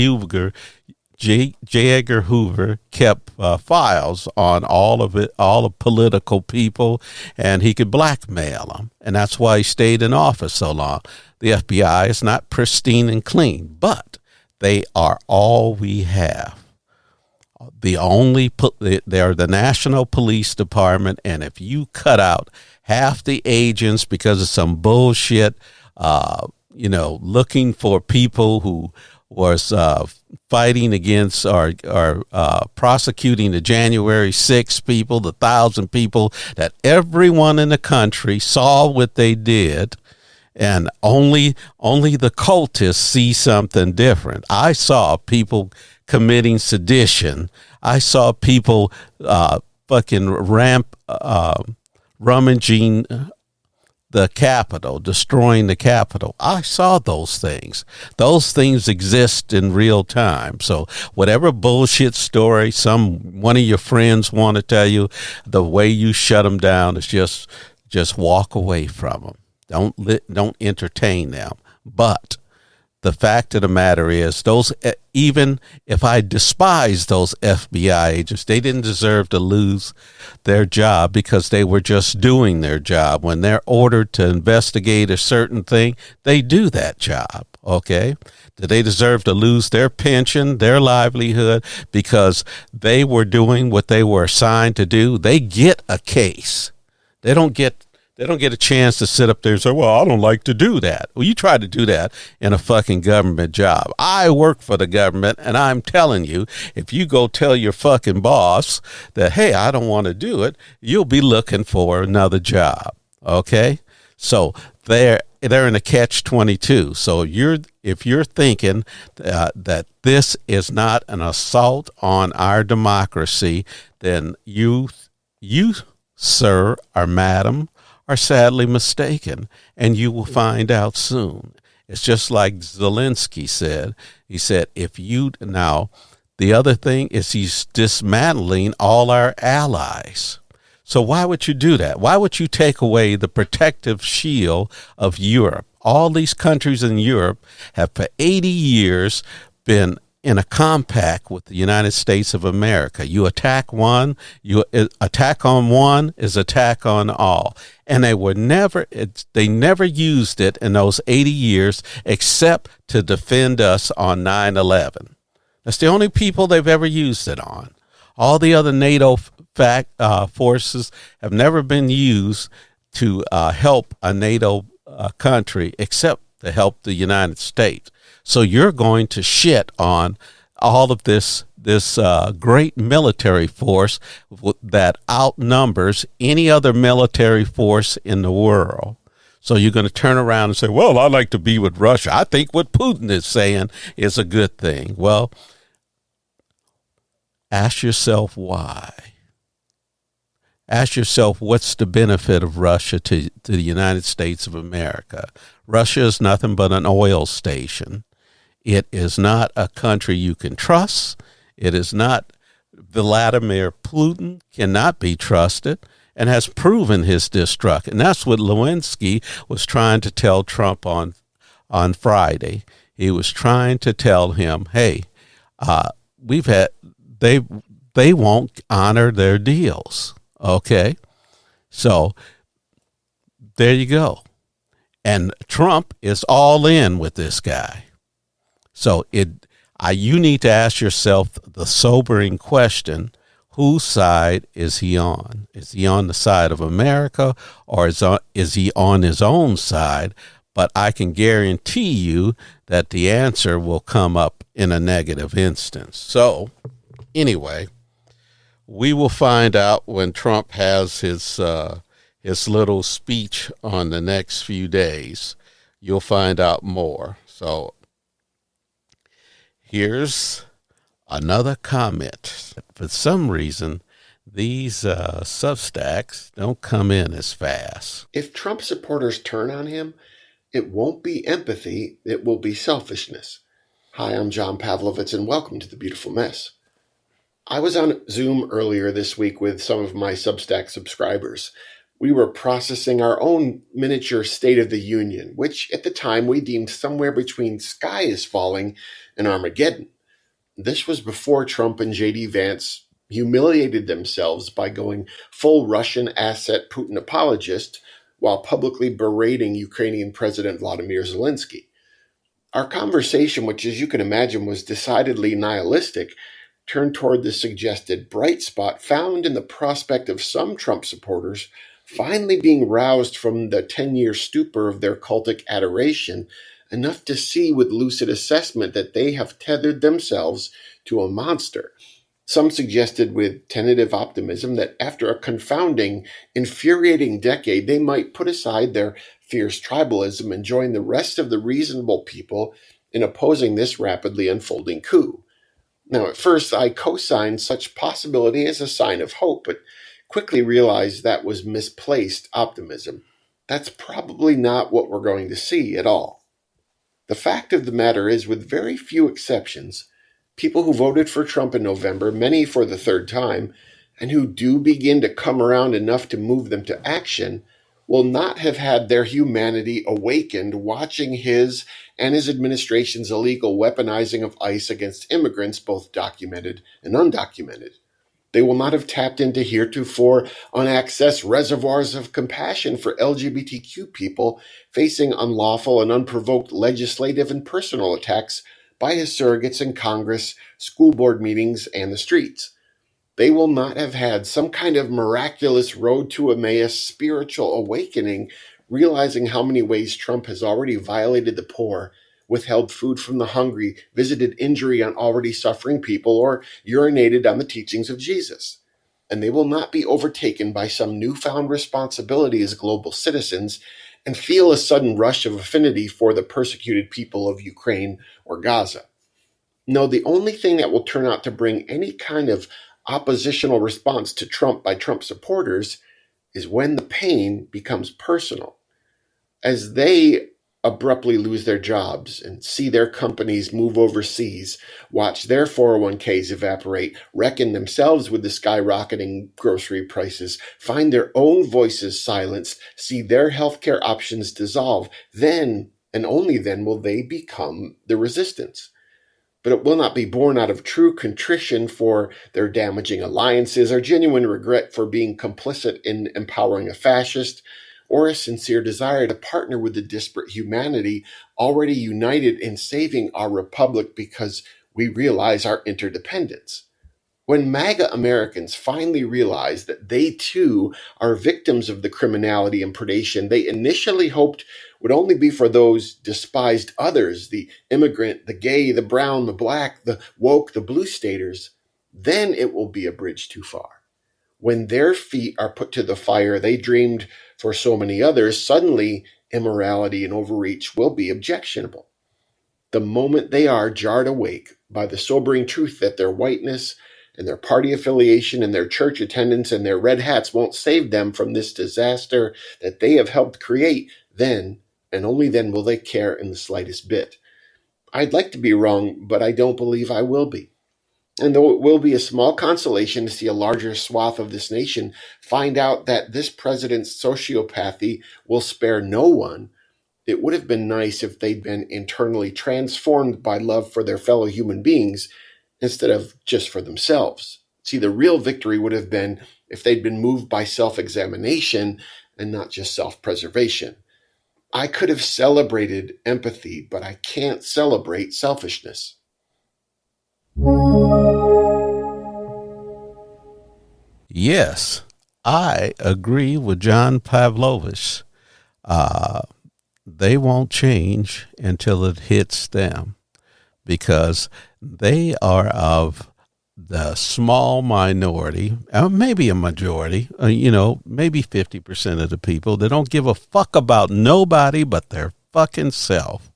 Hoover kept files on all the political people, and he could blackmail them. And that's why he stayed in office so long. The FBI is not pristine and clean, but they are all we have. They're the National Police Department, and if you cut out half the agents because of some bullshit, looking for people who was fighting against or prosecuting the January 6 people, the 1,000 people that everyone in the country saw what they did, And only the cultists see something different. I saw people committing sedition. I saw people fucking rummaging the Capitol, destroying the Capitol. I saw those things. Those things exist in real time. So whatever bullshit story one of your friends want to tell you, the way you shut them down is just walk away from them. Don't entertain them. But the fact of the matter is, even if I despise those FBI agents, they didn't deserve to lose their job because they were just doing their job. When they're ordered to investigate a certain thing, they do that job, okay? Do they deserve to lose their pension, their livelihood, because they were doing what they were assigned to do? They get a case. They don't get a chance to sit up there and say, well, I don't like to do that. Well, you try to do that in a fucking government job. I work for the government, and I'm telling you, if you go tell your fucking boss that, hey, I don't want to do it, you'll be looking for another job, okay? So they're in a catch-22. So if you're thinking that this is not an assault on our democracy, then you, sir or madam, are sadly mistaken, and you will find out soon. It's just like Zelenskyy said. He said, the other thing is he's dismantling all our allies. So why would you do that? Why would you take away the protective shield of Europe? All these countries in Europe have for 80 years been in a compact with the United States of America. You attack one, attack on one is attack on all. And they never used it in those 80 years except to defend us on 9/11. That's the only people they've ever used it on. All the other NATO forces have never been used to help a NATO country except to help the United States. So you're going to shit on all of this great military force that outnumbers any other military force in the world. So you're going to turn around and say, well, I like to be with Russia. I think what Putin is saying is a good thing. Well, ask yourself why. Ask yourself, what's the benefit of Russia to the United States of America? Russia is nothing but an oil station. It is not a country you can trust. It is not. Vladimir Putin cannot be trusted and has proven his distrust. And that's what Zelenskyy was trying to tell Trump on Friday. He was trying to tell him, hey, they won't honor their deals. Okay, so there you go. And Trump is all in with this guy. So you need to ask yourself the sobering question, whose side is he on? Is he on the side of America, or is he on his own side? But I can guarantee you that the answer will come up in a negative instance. So anyway, we will find out when Trump has his little speech on the next few days. You'll find out more. So here's another comment. For some reason, these Substacks don't come in as fast. If Trump supporters turn on him, it won't be empathy, it will be selfishness. Hi, I'm John Pavlovitz, and welcome to The Beautiful Mess. I was on Zoom earlier this week with some of my Substack subscribers. We were processing our own miniature State of the Union, which at the time we deemed somewhere between sky is falling and Armageddon. This was before Trump and J.D. Vance humiliated themselves by going full Russian asset Putin apologist while publicly berating Ukrainian President Vladimir Zelenskyy. Our conversation, which as you can imagine was decidedly nihilistic, turned toward the suggested bright spot found in the prospect of some Trump supporters finally being roused from the 10-year stupor of their cultic adoration enough to see with lucid assessment that they have tethered themselves to a monster. Some suggested with tentative optimism that after a confounding, infuriating decade, they might put aside their fierce tribalism and join the rest of the reasonable people in opposing this rapidly unfolding coup. Now, at first, I co-signed such possibility as a sign of hope, but quickly realized that was misplaced optimism. That's probably not what we're going to see at all. The fact of the matter is, with very few exceptions, people who voted for Trump in November, many for the third time, and who do begin to come around enough to move them to action, will not have had their humanity awakened watching his and his administration's illegal weaponizing of ICE against immigrants, both documented and undocumented. They will not have tapped into heretofore unaccessed reservoirs of compassion for LGBTQ people facing unlawful and unprovoked legislative and personal attacks by his surrogates in Congress, school board meetings, and the streets. They will not have had some kind of miraculous road to Emmaus spiritual awakening, realizing how many ways Trump has already violated the poor, withheld food from the hungry, visited injury on already suffering people, or urinated on the teachings of Jesus. And they will not be overtaken by some newfound responsibility as global citizens and feel a sudden rush of affinity for the persecuted people of Ukraine or Gaza. No, the only thing that will turn out to bring any kind of oppositional response to Trump by Trump supporters is when the pain becomes personal. As they abruptly lose their jobs and see their companies move overseas, watch their 401ks evaporate, reckon themselves with the skyrocketing grocery prices, find their own voices silenced, see their healthcare options dissolve, then and only then will they become the resistance. But it will not be born out of true contrition for their damaging alliances or genuine regret for being complicit in empowering a fascist, or a sincere desire to partner with the disparate humanity already united in saving our republic because we realize our interdependence. When MAGA Americans finally realize that they too are victims of the criminality and predation they initially hoped would only be for those despised others, the immigrant, the gay, the brown, the black, the woke, the blue staters, then it will be a bridge too far. When their feet are put to the fire they dreamed for so many others, suddenly immorality and overreach will be objectionable. The moment they are jarred awake by the sobering truth that their whiteness and their party affiliation and their church attendance and their red hats won't save them from this disaster that they have helped create, then and only then will they care in the slightest bit. I'd like to be wrong, but I don't believe I will be. And though it will be a small consolation to see a larger swath of this nation find out that this president's sociopathy will spare no one, it would have been nice if they'd been internally transformed by love for their fellow human beings instead of just for themselves. See, the real victory would have been if they'd been moved by self-examination and not just self-preservation. I could have celebrated empathy, but I can't celebrate selfishness. Yes, I agree with John Pavlovich. They won't change until it hits them because they are of the small minority, maybe a majority, maybe 50% of the people that don't give a fuck about nobody but their fucking self.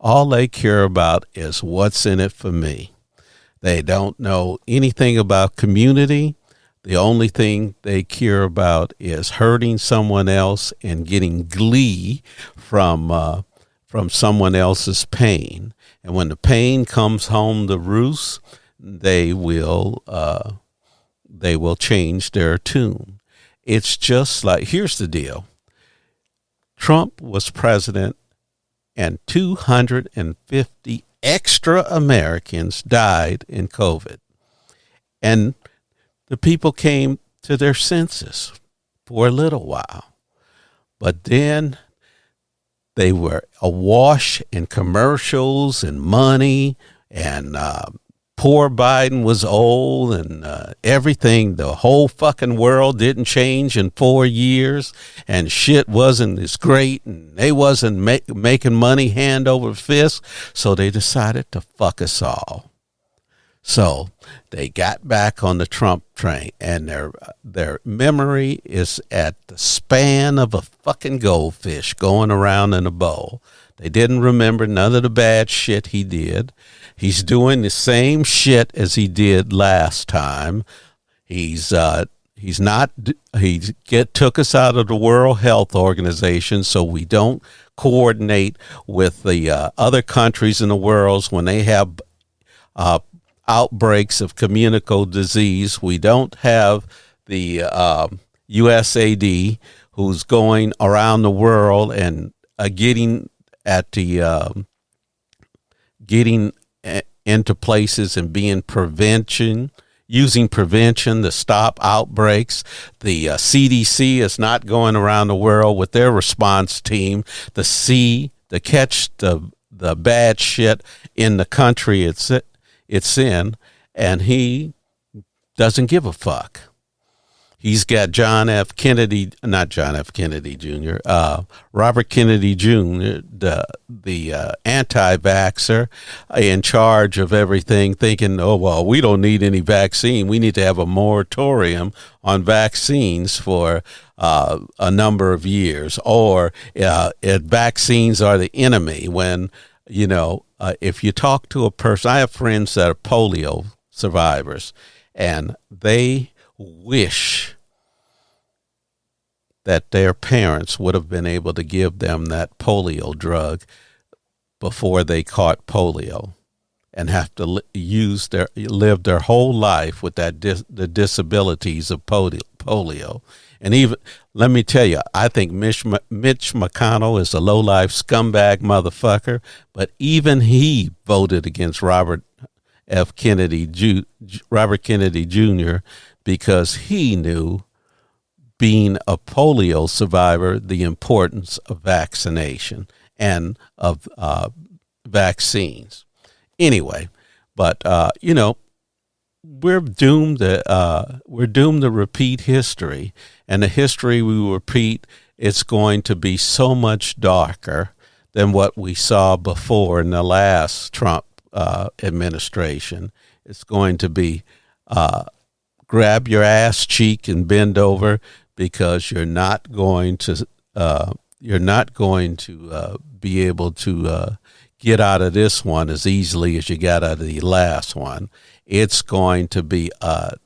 All they care about is what's in it for me. They don't know anything about community. The only thing they care about is hurting someone else and getting glee from someone else's pain. And when the pain comes home to roost, they will change their tune. It's just like, here's the deal. Trump was president and 250 extra Americans died in COVID. And the people came to their senses for a little while. But then they were awash in commercials and money, and poor Biden was old, and everything, the whole fucking world didn't change in 4 years, and shit wasn't as great, and they wasn't making money hand over fist, so they decided to fuck us all. So they got back on the Trump train, and their memory is at the span of a fucking goldfish going around in a bowl. They didn't remember none of the bad shit he did. He's doing the same shit as he did last time. He took us out of the World Health Organization, so we don't coordinate with the other countries in the world when they have outbreaks of communicable disease. We don't have the USAID, who's going around the world and getting into places and using prevention to stop outbreaks. The CDC is not going around the world with their response team to catch the bad shit in the country it's in, and he doesn't give a fuck. He's got Robert Kennedy Jr., the anti-vaxxer, in charge of everything, thinking, oh, well, we don't need any vaccine. We need to have a moratorium on vaccines for a number of years, or vaccines are the enemy. When, if you talk to a person, I have friends that are polio survivors, and they wish that their parents would have been able to give them that polio drug before they caught polio, and have to live their whole life with the disabilities of polio. And even, let me tell you, I think Mitch McConnell is a low-life scumbag motherfucker, but even he voted against Robert Kennedy Jr. because he knew, being a polio survivor, the importance of vaccination and of vaccines. Anyway, but we're doomed to repeat history, and the history we repeat, it's going to be so much darker than what we saw before in the last Trump administration. It's going to be grab your ass cheek and bend over, because you're not going to be able to get out of this one as easily as you got out of the last one. It's going to be a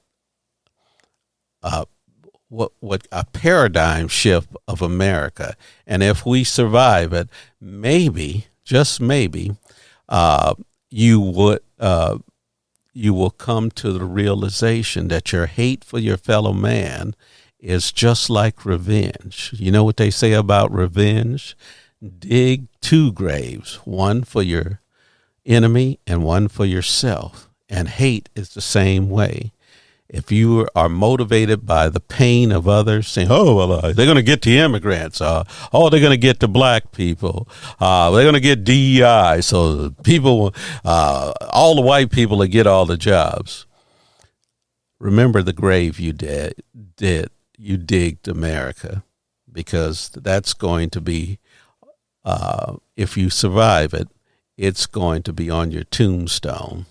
paradigm shift of America, and if we survive it, maybe, just maybe, you will come to the realization that your hate for your fellow man is just like revenge. You know what they say about revenge? Dig two graves, one for your enemy and one for yourself. And hate is the same way. If you are motivated by the pain of others, saying, oh, well, they're going to get the immigrants, they're going to get the black people, they're going to get DEI, so people, all the white people will get all the jobs. Remember the grave you digged, America, because that's going to be, if you survive it, it's going to be on your tombstone.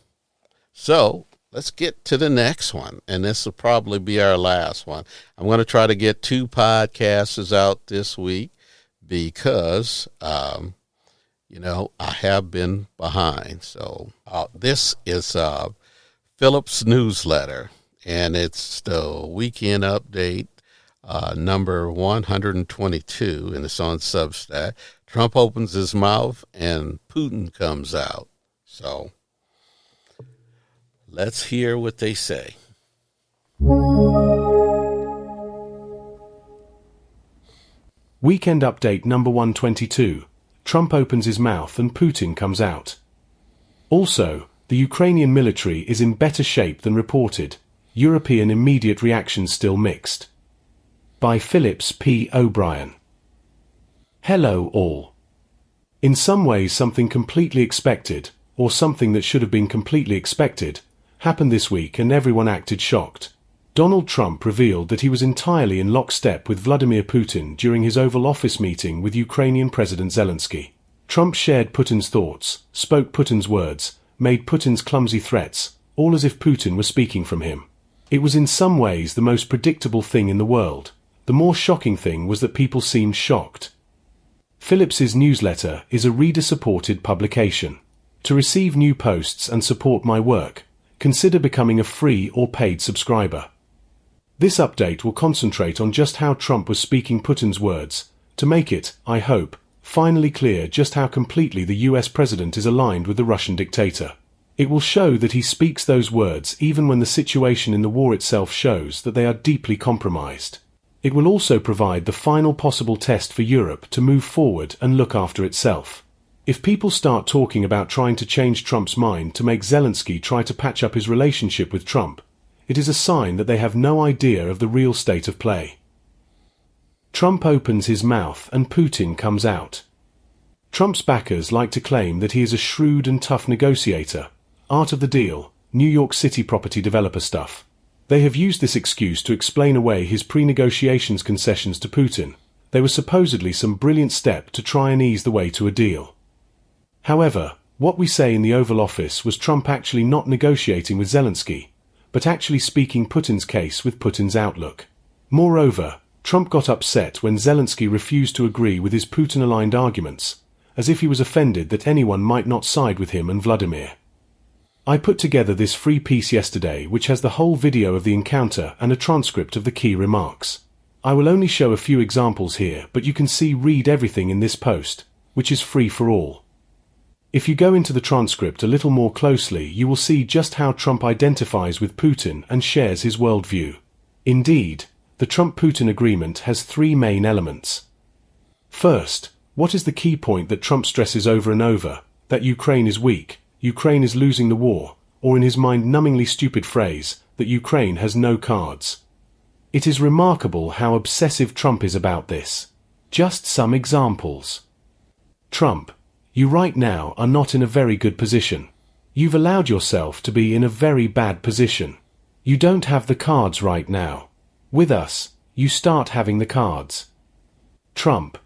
So let's get to the next one, and this will probably be our last one. I'm going to try to get 2 podcasts out this week because, I have been behind. So this is Philip's newsletter, and it's the weekend update, number 122, and it's on Substack. Trump opens his mouth and Putin comes out. So let's hear what they say. Weekend update number 122. Trump opens his mouth and Putin comes out. Also, the Ukrainian military is in better shape than reported. European immediate reaction still mixed. By Phillips P. O'Brien. Hello all. In some ways something completely expected, or something that should have been completely expected, happened this week and everyone acted shocked. Donald Trump revealed that he was entirely in lockstep with Vladimir Putin during his Oval Office meeting with Ukrainian President Zelenskyy. Trump shared Putin's thoughts, spoke Putin's words, made Putin's clumsy threats, all as if Putin were speaking from him. It was in some ways the most predictable thing in the world. The more shocking thing was that people seemed shocked. Phillips's newsletter is a reader-supported publication. To receive new posts and support my work, consider becoming a free or paid subscriber. This update will concentrate on just how Trump was speaking Putin's words, to make it, I hope, finally clear just how completely the US president is aligned with the Russian dictator. It will show that he speaks those words even when the situation in the war itself shows that they are deeply compromised. It will also provide the final possible test for Europe to move forward and look after itself. If people start talking about trying to change Trump's mind to make Zelenskyy try to patch up his relationship with Trump, it is a sign that they have no idea of the real state of play. Trump opens his mouth and Putin comes out. Trump's backers like to claim that he is a shrewd and tough negotiator. Art of the deal, New York City property developer stuff. They have used this excuse to explain away his pre-negotiations concessions to Putin. They were supposedly some brilliant step to try and ease the way to a deal. However, what we say in the Oval Office was Trump actually not negotiating with Zelenskyy, but actually speaking Putin's case with Putin's outlook. Moreover, Trump got upset when Zelenskyy refused to agree with his Putin-aligned arguments, as if he was offended that anyone might not side with him and Vladimir. I put together this free piece yesterday which has the whole video of the encounter and a transcript of the key remarks. I will only show a few examples here, but you can read everything in this post, which is free for all. If you go into the transcript a little more closely, you will see just how Trump identifies with Putin and shares his worldview. Indeed, the Trump-Putin agreement has three main elements. First, what is the key point that Trump stresses over and over? That Ukraine is weak, Ukraine is losing the war, or in his mind-numbingly stupid phrase, that Ukraine has no cards. It is remarkable how obsessive Trump is about this. Just some examples. Trump, you right now are not in a very good position. You've allowed yourself to be in a very bad position. You don't have the cards right now. With us, you start having the cards. Trump,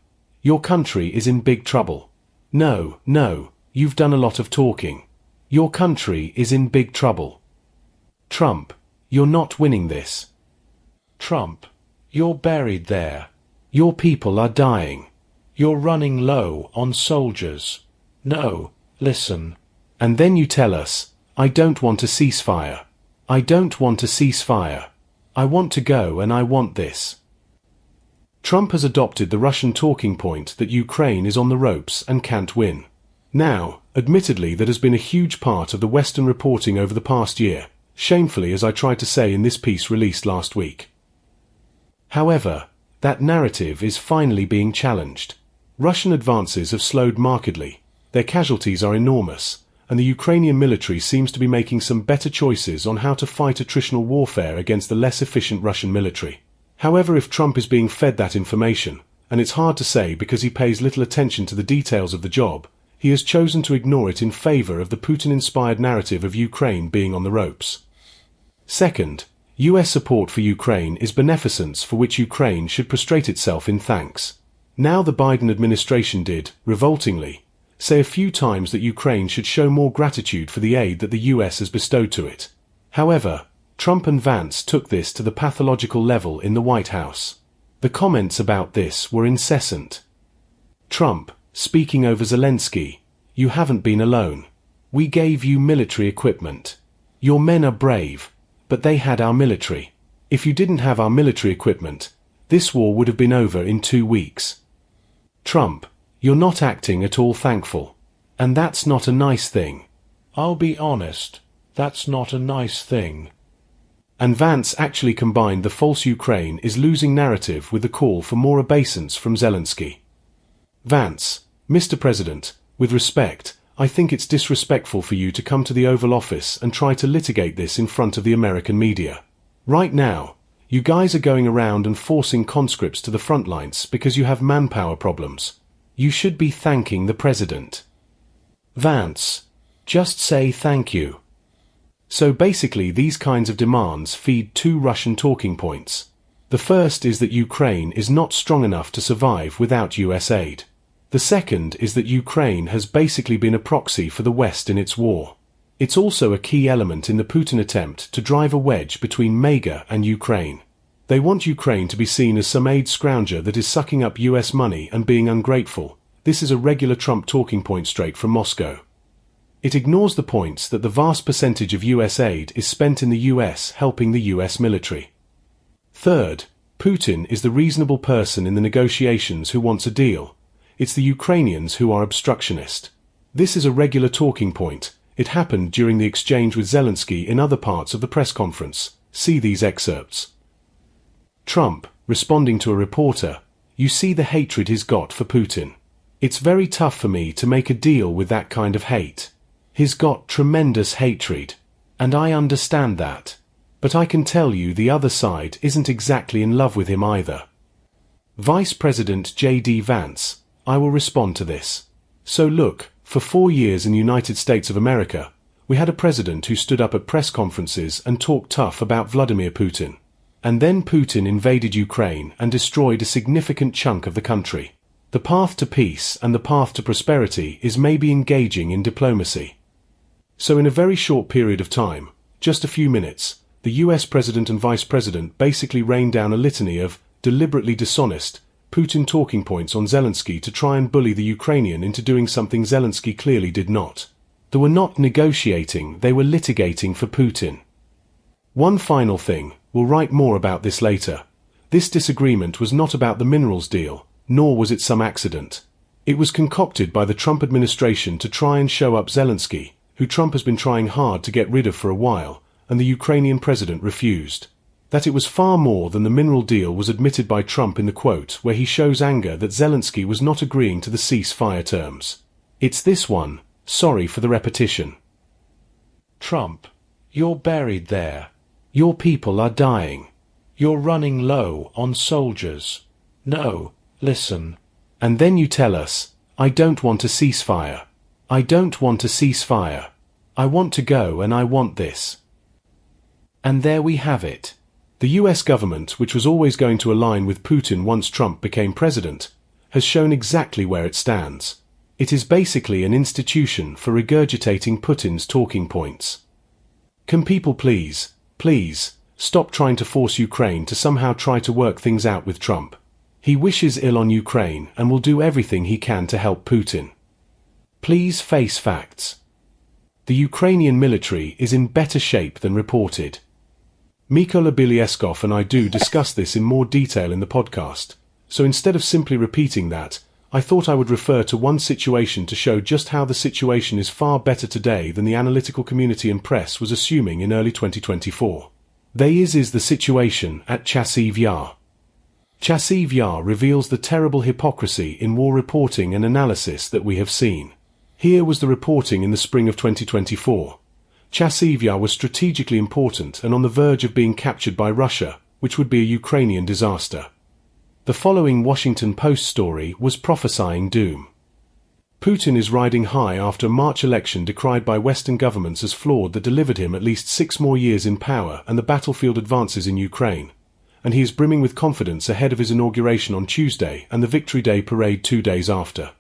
your country is in big trouble. No, you've done a lot of talking. Your country is in big trouble. Trump, you're not winning this. Trump, you're buried there. Your people are dying. You're running low on soldiers. No, listen. And then you tell us, I don't want a ceasefire. I don't want a ceasefire. I want to go and I want this. Trump has adopted the Russian talking point that Ukraine is on the ropes and can't win. Now, admittedly, that has been a huge part of the Western reporting over the past year, shamefully, as I tried to say in this piece released last week. However, that narrative is finally being challenged. Russian advances have slowed markedly, their casualties are enormous, and the Ukrainian military seems to be making some better choices on how to fight attritional warfare against the less efficient Russian military. However, if Trump is being fed that information, and it's hard to say because he pays little attention to the details of the job, he has chosen to ignore it in favor of the Putin-inspired narrative of Ukraine being on the ropes. Second, US support for Ukraine is beneficence for which Ukraine should prostrate itself in thanks. Now the Biden administration did, revoltingly, say a few times that Ukraine should show more gratitude for the aid that the US has bestowed to it. However, Trump and Vance took this to the pathological level in the White House. The comments about this were incessant. Trump, speaking over Zelenskyy, you haven't been alone. We gave you military equipment. Your men are brave, but they had our military. If you didn't have our military equipment, this war would have been over in 2 weeks. Trump, you're not acting at all thankful. And that's not a nice thing. I'll be honest, that's not a nice thing. And Vance actually combined the false Ukraine is losing narrative with the call for more obeisance from Zelenskyy. Vance, Mr. President, with respect, I think it's disrespectful for you to come to the Oval Office and try to litigate this in front of the American media. Right now, you guys are going around and forcing conscripts to the front lines because you have manpower problems. You should be thanking the President. Vance, just say thank you. So basically these kinds of demands feed two Russian talking points. The first is that Ukraine is not strong enough to survive without US aid. The second is that Ukraine has basically been a proxy for the West in its war. It's also a key element in the Putin attempt to drive a wedge between MAGA and Ukraine. They want Ukraine to be seen as some aid scrounger that is sucking up US money and being ungrateful. This is a regular Trump talking point straight from Moscow. It ignores the points that the vast percentage of US aid is spent in the US helping the US military. Third, Putin is the reasonable person in the negotiations who wants a deal. It's the Ukrainians who are obstructionist. This is a regular talking point. It happened during the exchange with Zelenskyy in other parts of the press conference. See these excerpts. Trump, responding to a reporter, "You see the hatred he's got for Putin. It's very tough for me to make a deal with that kind of hate. He's got tremendous hatred. And I understand that. But I can tell you the other side isn't exactly in love with him either." Vice President J.D. Vance, "I will respond to this. So look, for 4 years in the United States of America, we had a president who stood up at press conferences and talked tough about Vladimir Putin. And then Putin invaded Ukraine and destroyed a significant chunk of the country. The path to peace and the path to prosperity is maybe engaging in diplomacy." So in a very short period of time, just a few minutes, the US president and vice president basically rained down a litany of deliberately dishonest Putin talking points on Zelenskyy to try and bully the Ukrainian into doing something Zelenskyy clearly did not. They were not negotiating, they were litigating for Putin. One final thing, we'll write more about this later. This disagreement was not about the minerals deal, nor was it some accident. It was concocted by the Trump administration to try and show up Zelenskyy, who Trump has been trying hard to get rid of for a while, and the Ukrainian president refused. That it was far more than the mineral deal was admitted by Trump in the quote where he shows anger that Zelenskyy was not agreeing to the ceasefire terms. It's this one, sorry for the repetition. Trump, you're buried there. Your people are dying. You're running low on soldiers. No, listen. And then you tell us, I don't want a ceasefire. I don't want a ceasefire. I want to go and I want this. And there we have it. The US government, which was always going to align with Putin once Trump became president, has shown exactly where it stands. It is basically an institution for regurgitating Putin's talking points. Can people please, stop trying to force Ukraine to somehow try to work things out with Trump? He wishes ill on Ukraine and will do everything he can to help Putin. Please face facts. The Ukrainian military is in better shape than reported. Mykola Bielieskov and I do discuss this in more detail in the podcast, so instead of simply repeating that, I thought I would refer to one situation to show just how the situation is far better today than the analytical community and press was assuming in early 2024. This is the situation at Chasiv Yar. Chasiv Yar reveals the terrible hypocrisy in war reporting and analysis that we have seen. Here was the reporting in the spring of 2024. Chasiv Yar was strategically important and on the verge of being captured by Russia, which would be a Ukrainian disaster. The following Washington Post story was prophesying doom. Putin is riding high after a March election decried by Western governments as flawed that delivered him at least 6 more years in power and the battlefield advances in Ukraine. And he is brimming with confidence ahead of his inauguration on Tuesday and the Victory Day parade 2 days after.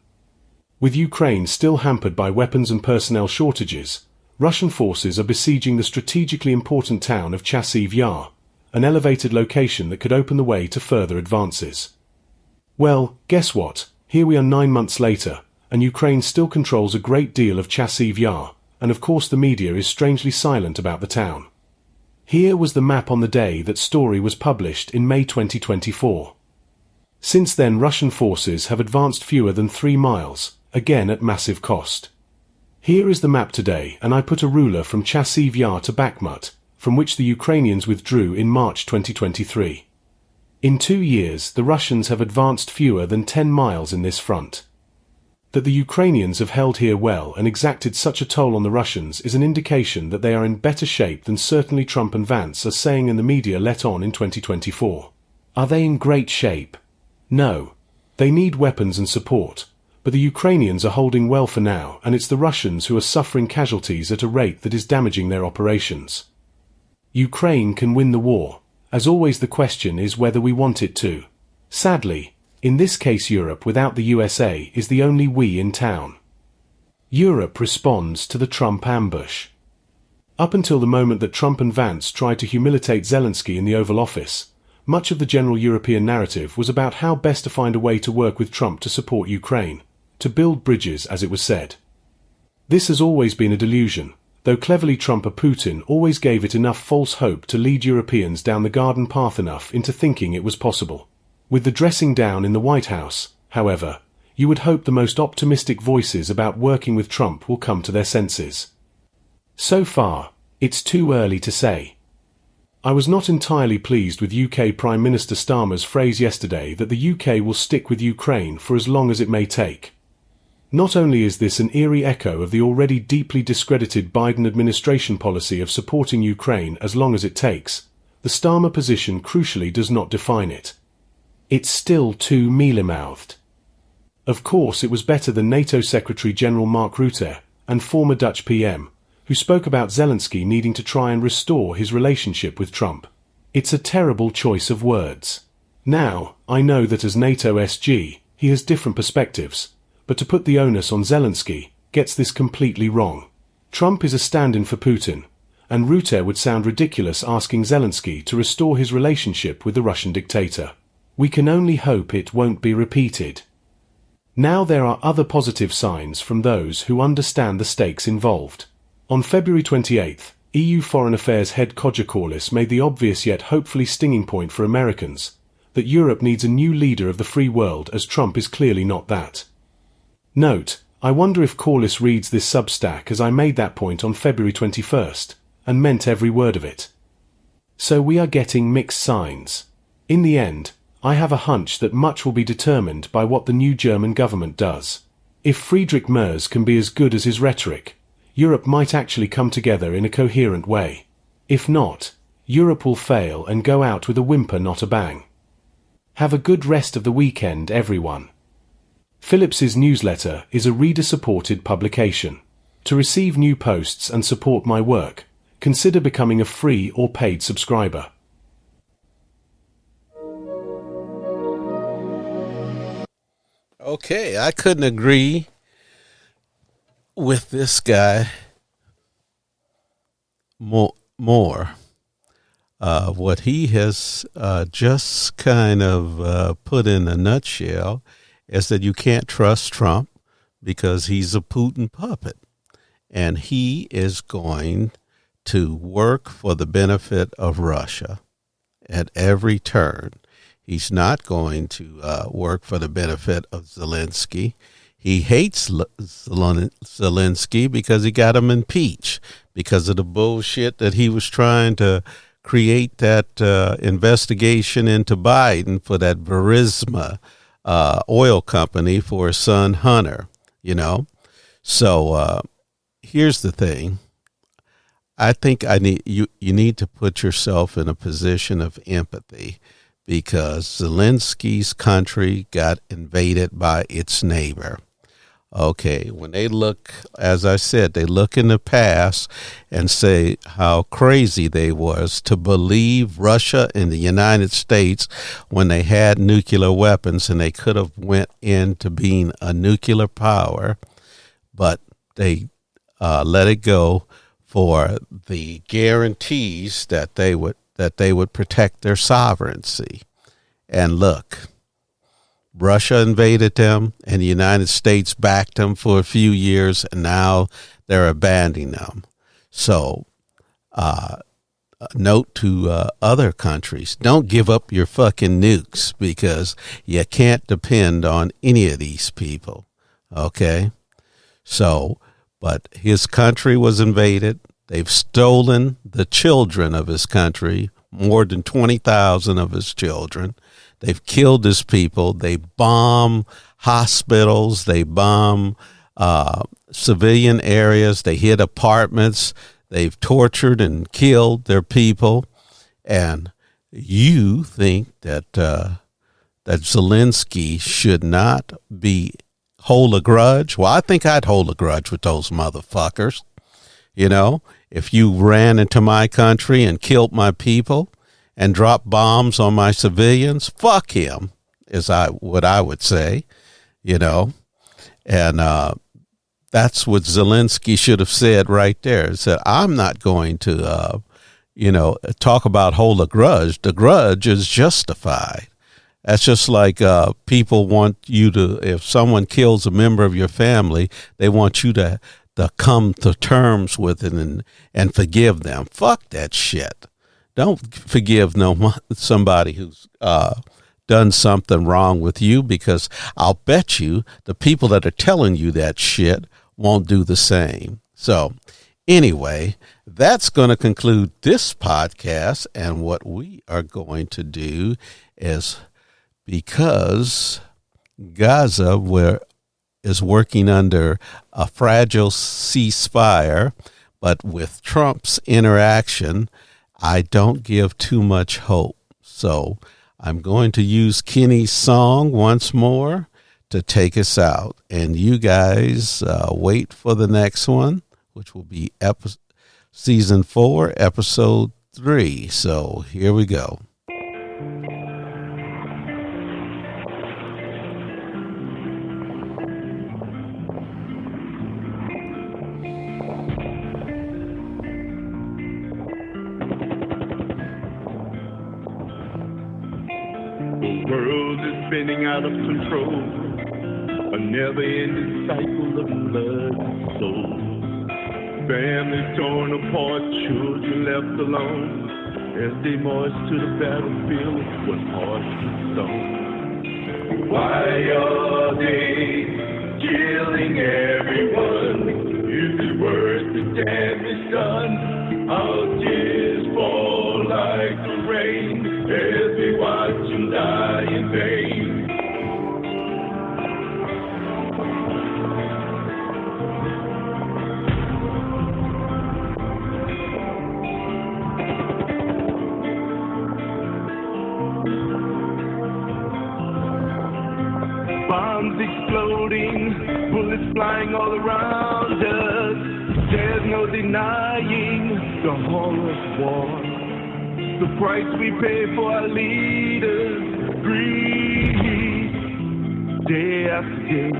With Ukraine still hampered by weapons and personnel shortages, Russian forces are besieging the strategically important town of Chasiv Yar, an elevated location that could open the way to further advances. Well, guess what? Here we are 9 months later, and Ukraine still controls a great deal of Chasiv Yar, and of course the media is strangely silent about the town. Here was the map on the day that story was published in May 2024. Since then Russian forces have advanced fewer than 3 miles, again at massive cost. Here is the map today, and I put a ruler from Chasiv Yar to Bakhmut, from which the Ukrainians withdrew in March 2023. In 2 years, the Russians have advanced fewer than 10 miles in this front. That the Ukrainians have held here well and exacted such a toll on the Russians is an indication that they are in better shape than certainly Trump and Vance are saying in the media let on in 2024. Are they in great shape? No. They need weapons and support. But the Ukrainians are holding well for now, and it's the Russians who are suffering casualties at a rate that is damaging their operations. Ukraine can win the war. As always, the question is whether we want it to. Sadly, in this case Europe without the USA is the only we in town. Europe responds to the Trump ambush. Up until the moment that Trump and Vance tried to humiliate Zelenskyy in the Oval Office, much of the general European narrative was about how best to find a way to work with Trump to support Ukraine, to build bridges, as it was said. This has always been a delusion, though cleverly Trump or Putin always gave it enough false hope to lead Europeans down the garden path enough into thinking it was possible. With the dressing down in the White House, however, you would hope the most optimistic voices about working with Trump will come to their senses. So far, it's too early to say. I was not entirely pleased with UK Prime Minister Starmer's phrase yesterday that the UK will stick with Ukraine for as long as it may take. Not only is this an eerie echo of the already deeply discredited Biden administration policy of supporting Ukraine as long as it takes, the Starmer position crucially does not define it. It's still too mealy-mouthed. Of course, it was better than NATO Secretary-General Mark Rutte and former Dutch PM, who spoke about Zelenskyy needing to try and restore his relationship with Trump. It's a terrible choice of words. Now, I know that as NATO SG, he has different perspectives, but to put the onus on Zelenskyy gets this completely wrong. Trump is a stand-in for Putin, and Rutte would sound ridiculous asking Zelenskyy to restore his relationship with the Russian dictator. We can only hope it won't be repeated. Now there are other positive signs from those who understand the stakes involved. On February 28th, EU Foreign Affairs head Kodja Corliss made the obvious yet hopefully stinging point for Americans, that Europe needs a new leader of the free world as Trump is clearly not that. Note, I wonder if Corliss reads this Substack as I made that point on February 21st, and meant every word of it. So we are getting mixed signs. In the end, I have a hunch that much will be determined by what the new German government does. If Friedrich Merz can be as good as his rhetoric, Europe might actually come together in a coherent way. If not, Europe will fail and go out with a whimper, not a bang. Have a good rest of the weekend, everyone. Phillips's newsletter is a reader-supported publication. To receive new posts and support my work, consider becoming a free or paid subscriber. Okay, I couldn't agree with this guy more. What he has just kind of put in a nutshell is that you can't trust Trump because he's a Putin puppet, and he is going to work for the benefit of Russia at every turn. He's not going to work for the benefit of Zelenskyy. He hates Zelenskyy because he got him impeached because of the bullshit that he was trying to create, that investigation into Biden for that Burisma oil company for his son Hunter, you know. So here's the thing. I think you need to put yourself in a position of empathy, because Zelenskyy's country got invaded by its neighbor. Okay, when they look, as I said, they look in the past and say how crazy they was to believe Russia and the United States when they had nuclear weapons and they could have went into being a nuclear power, but they let it go for the guarantees that they would protect their sovereignty. And look, Russia invaded them, and the United States backed them for a few years, and now they're abandoning them. So, note to other countries, don't give up your fucking nukes, because you can't depend on any of these people, okay? So, but his country was invaded. They've stolen the children of his country, more than 20,000 of his children. They've killed his people. They bomb hospitals. They bomb civilian areas. They hit apartments. They've tortured and killed their people. And you think that that Zelenskyy should not hold a grudge? Well, I think I'd hold a grudge with those motherfuckers. You know, if you ran into my country and killed my people and dropped bombs on my civilians, fuck him, is what I would say, you know. And That's what Zelenskyy should have said right there. He said, I'm not going to, talk about hold a grudge. The grudge is justified. That's just like people want you to, if someone kills a member of your family, they want you to come to terms with it and forgive them. Fuck that shit. Don't forgive somebody who's done something wrong with you, because I'll bet you the people that are telling you that shit won't do the same. So anyway, that's going to conclude this podcast. And what we are going to do is, because Gaza is working under a fragile ceasefire, but with Trump's interaction, I don't give too much hope. So I'm going to use Kenny's song once more to take us out. And you guys wait for the next one, which will be season 4, episode 3. So here we go. The world is spinning out of control, a never-ending cycle of blood and soul. Families torn apart, children left alone, as they march to the battlefield with hearts of stone. Why are they killing everyone? Is it worth the damage done? Our tears fall like the rain as we watch them die in vain. Bombs exploding, bullets flying all around us. There's no denying the horror of war. The price we pay for our leaders, greed, day after day.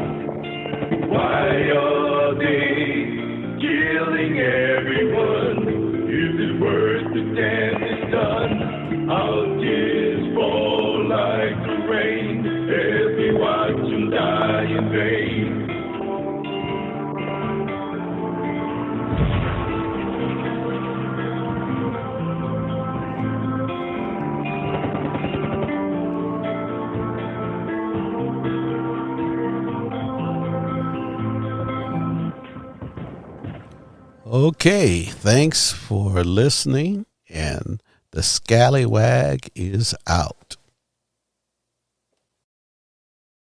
Why are they killing everyone? Is it worth the damage done? Our tears fall like the rain as we watch them die in vain. Okay, thanks for listening, and the Scalawag is out.